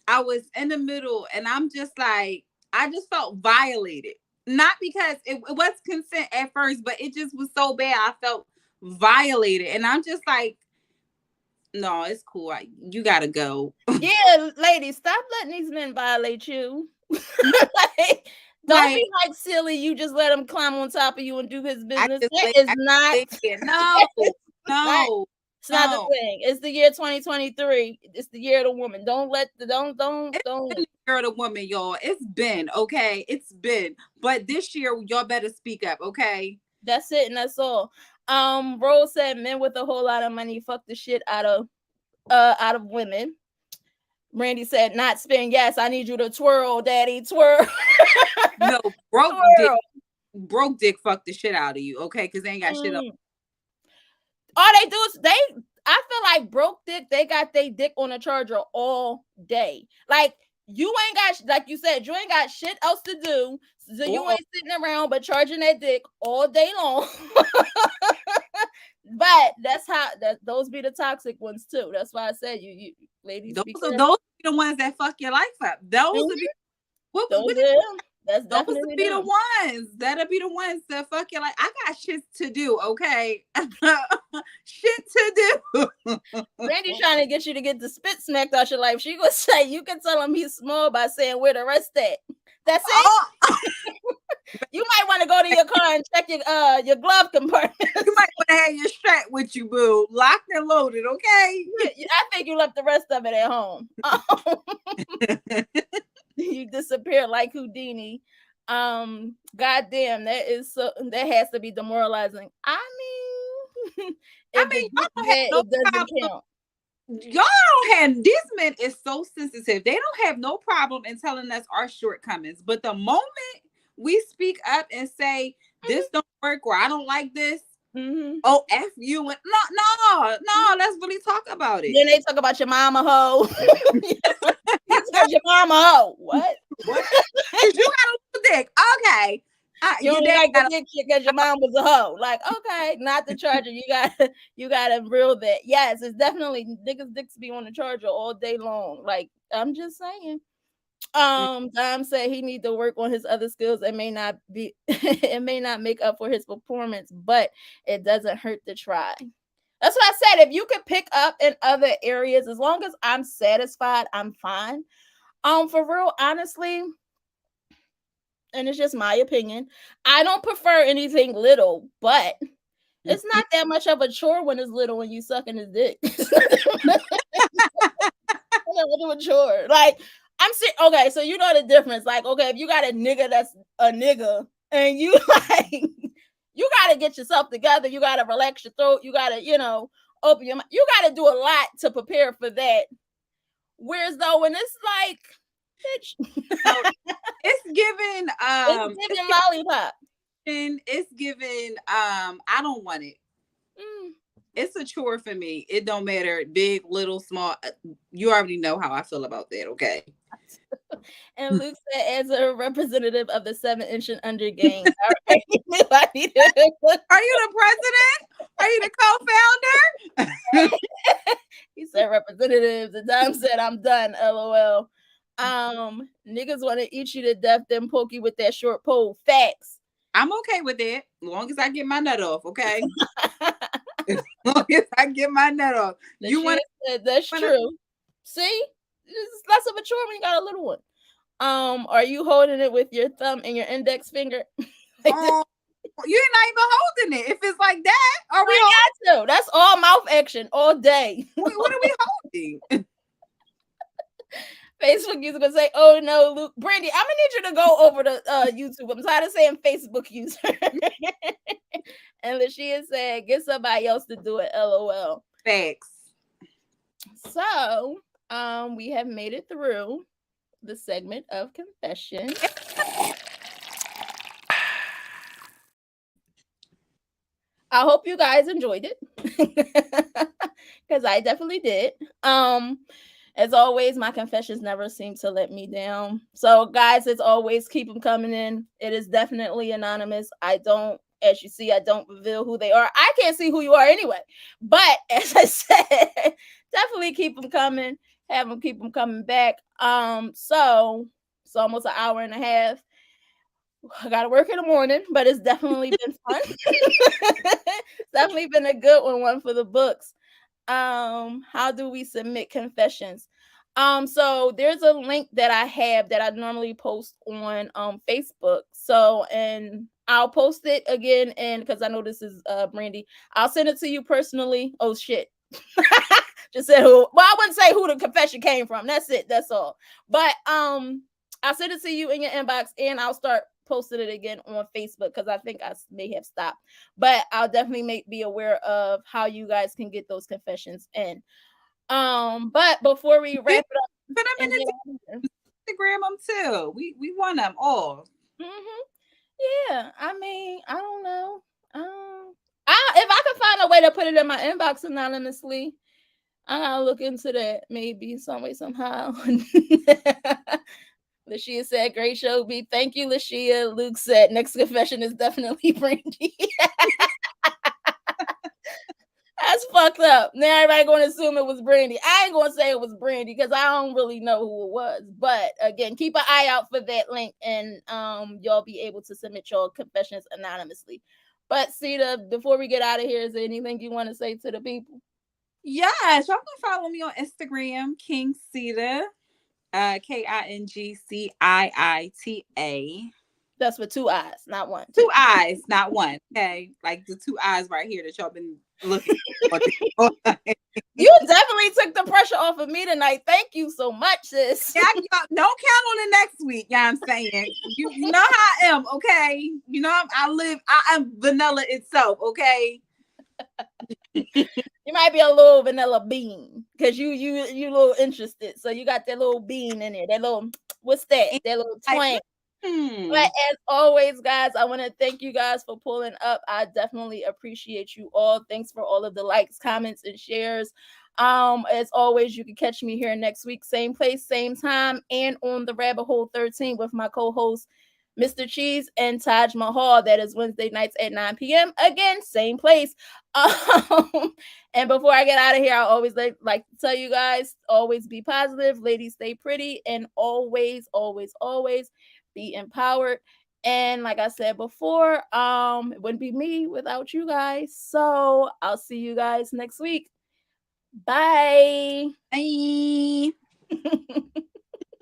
I was in the middle and I'm just like, I just felt violated. Not because it was consent at first, but it just was so bad. I felt violated. And I'm just like, no, it's cool. You gotta go. Yeah, ladies, stop letting these men violate you. Like, don't be like silly. You just let him climb on top of you and do his business. No. It's not the thing. It's the year 2023. It's the year of the woman. Don't. It's the year of the woman, y'all. It's been okay. It's been, but this year y'all better speak up, okay? That's it, and that's all. Rose said men with a whole lot of money fuck the shit out of women. Randy said not spin. Yes, I need you to twirl, Daddy, twirl. No, broke dick fuck the shit out of you, okay? Because they ain't got shit up. All they do is I feel like broke dick, they got their dick on a charger all day. Like, you ain't got, like you said, you ain't got shit else to do. So you ain't sitting around but charging that dick all day long. But that's how those be the toxic ones too. That's why I said you ladies. Those are the ones that fuck your life up. Those would be the ones. That'll be the ones that fuck you. Like, I got shit to do, okay? Shit to do. Randy's trying to get you to get the spit smacked out your life. She gonna say you can tell him he's small by saying where the rest at. That's it. Oh. You might want to go to your car and check your glove compartment. You might want to have your strap with you, boo. Locked and loaded, okay? I think you left the rest of it at home. You disappear like Houdini. Goddamn, that has to be demoralizing. I mean, it doesn't count. Y'all don't have, these men is so sensitive. They don't have no problem in telling us our shortcomings. But the moment we speak up and say this don't work or I don't like this, Mm-hmm. Oh, F you and no, let's really talk about it. Then they talk about your mama hoe. Because your mama hoe. What? What? You got a little dick. Okay. You only like the dick shit because your mom was a hoe. Like, okay, not the charger. You gotta reel that. Yes, it's definitely niggas dicks be on the charger all day long. Like, I'm just saying. Dom said he need to work on his other skills. It may not make up for his performance, but it doesn't hurt to try. That's what I said. If you could pick up in other areas, as long as I'm satisfied, I'm fine. For real, honestly, and it's just my opinion, I don't prefer anything little, but it's not that much of a chore when it's little when you sucking his dick. A chore. Like, I'm serious. Okay, so you know the difference. Like, okay, if you got a nigga that's a nigga and you like, you gotta get yourself together, you gotta relax your throat, you gotta, open your mouth. You gotta do a lot to prepare for that. Whereas though when it's like, bitch, it's giving it's giving lollipop. And it's giving I don't want it. It's a chore for me. It don't matter, big, little, small. You already know how I feel about that, okay? And Luke said, as a representative of the 7-inch and under gang, are you the president? Are you the co-founder? He said representatives. And Dom said, I'm done, LOL. Niggas want to eat you to death, then poke you with that short pole. Facts. I'm okay with it, as long as I get my nut off, okay? As long as I get my nut off. You want that's true. See? It's less of a chore when you got a little one. Are you holding it with your thumb and your index finger? You're not even holding it. If it's like that, are we got to? That's all mouth action all day. What are we holding? Facebook user gonna say, "Oh no, Luke, Brandy, I'm gonna need you to go over to YouTube. I'm tired of saying Facebook user." And Lashia said, "Get somebody else to do it." LOL. Thanks. So, we have made it through the segment of confession. I hope you guys enjoyed it, because I definitely did. As always, my confessions never seem to let me down. So, guys, as always, keep them coming in. It is definitely anonymous. As you see, I don't reveal who they are. I can't see who you are anyway. But as I said, definitely keep them coming. Have them keep them coming back. So it's almost an hour and a half. I gotta work in the morning, but it's definitely been fun. It's definitely been a good one for the books. How do we submit confessions? So there's a link that I have that I normally post on Facebook. So, and I'll post it again, and because I know this is Brandy, I'll send it to you personally. Oh shit. Just said who. Well, I wouldn't say who the confession came from. That's it. That's all. But I'll send it to you in your inbox, and I'll start posting it again on Facebook because I think I may have stopped. But I'll definitely be aware of how you guys can get those confessions in. But before we wrap it up, put them in Instagram them too. We want them all. Yeah, I mean, I don't know. If I can find a way to put it in my inbox anonymously, I gotta look into that maybe some way somehow. Lashia said, "Great show, B." Thank you, Lashia. Luke said, "Next confession is definitely Brandy." That's fucked up. Now everybody going to assume it was Brandy. I ain't going to say it was Brandy because I don't really know who it was. But again, keep an eye out for that link, and y'all be able to submit your confessions anonymously. But Sita, before we get out of here, is there anything you want to say to the people? Yes, y'all can follow me on Instagram, King Sita, KINGCIITA. That's with 2 eyes, not one. 2 eyes, not one. Okay, like the 2 eyes right here that y'all been looking for. You definitely took the pressure off of me tonight. Thank you so much, sis. Yeah, don't count on the next week. Yeah, I'm saying you know how I am. Okay, you know I am vanilla itself. Okay. You might be a little vanilla bean because you a little interested. So you got that little bean in there. That little, what's that? That little twang. But as always, guys, I want to thank you guys for pulling up. I definitely appreciate you all. Thanks for all of the likes, comments, and shares. As always, you can catch me here next week, same place, same time, and on the Rabbit Hole 13 with my co-host, Mr. Cheese and Taj Mahal. That is Wednesday nights at 9 p.m. Again, same place. And before I get out of here, I always like to tell you guys, always be positive, ladies, stay pretty, and always, always, always be empowered. And like I said before, it wouldn't be me without you guys. So I'll see you guys next week. Bye.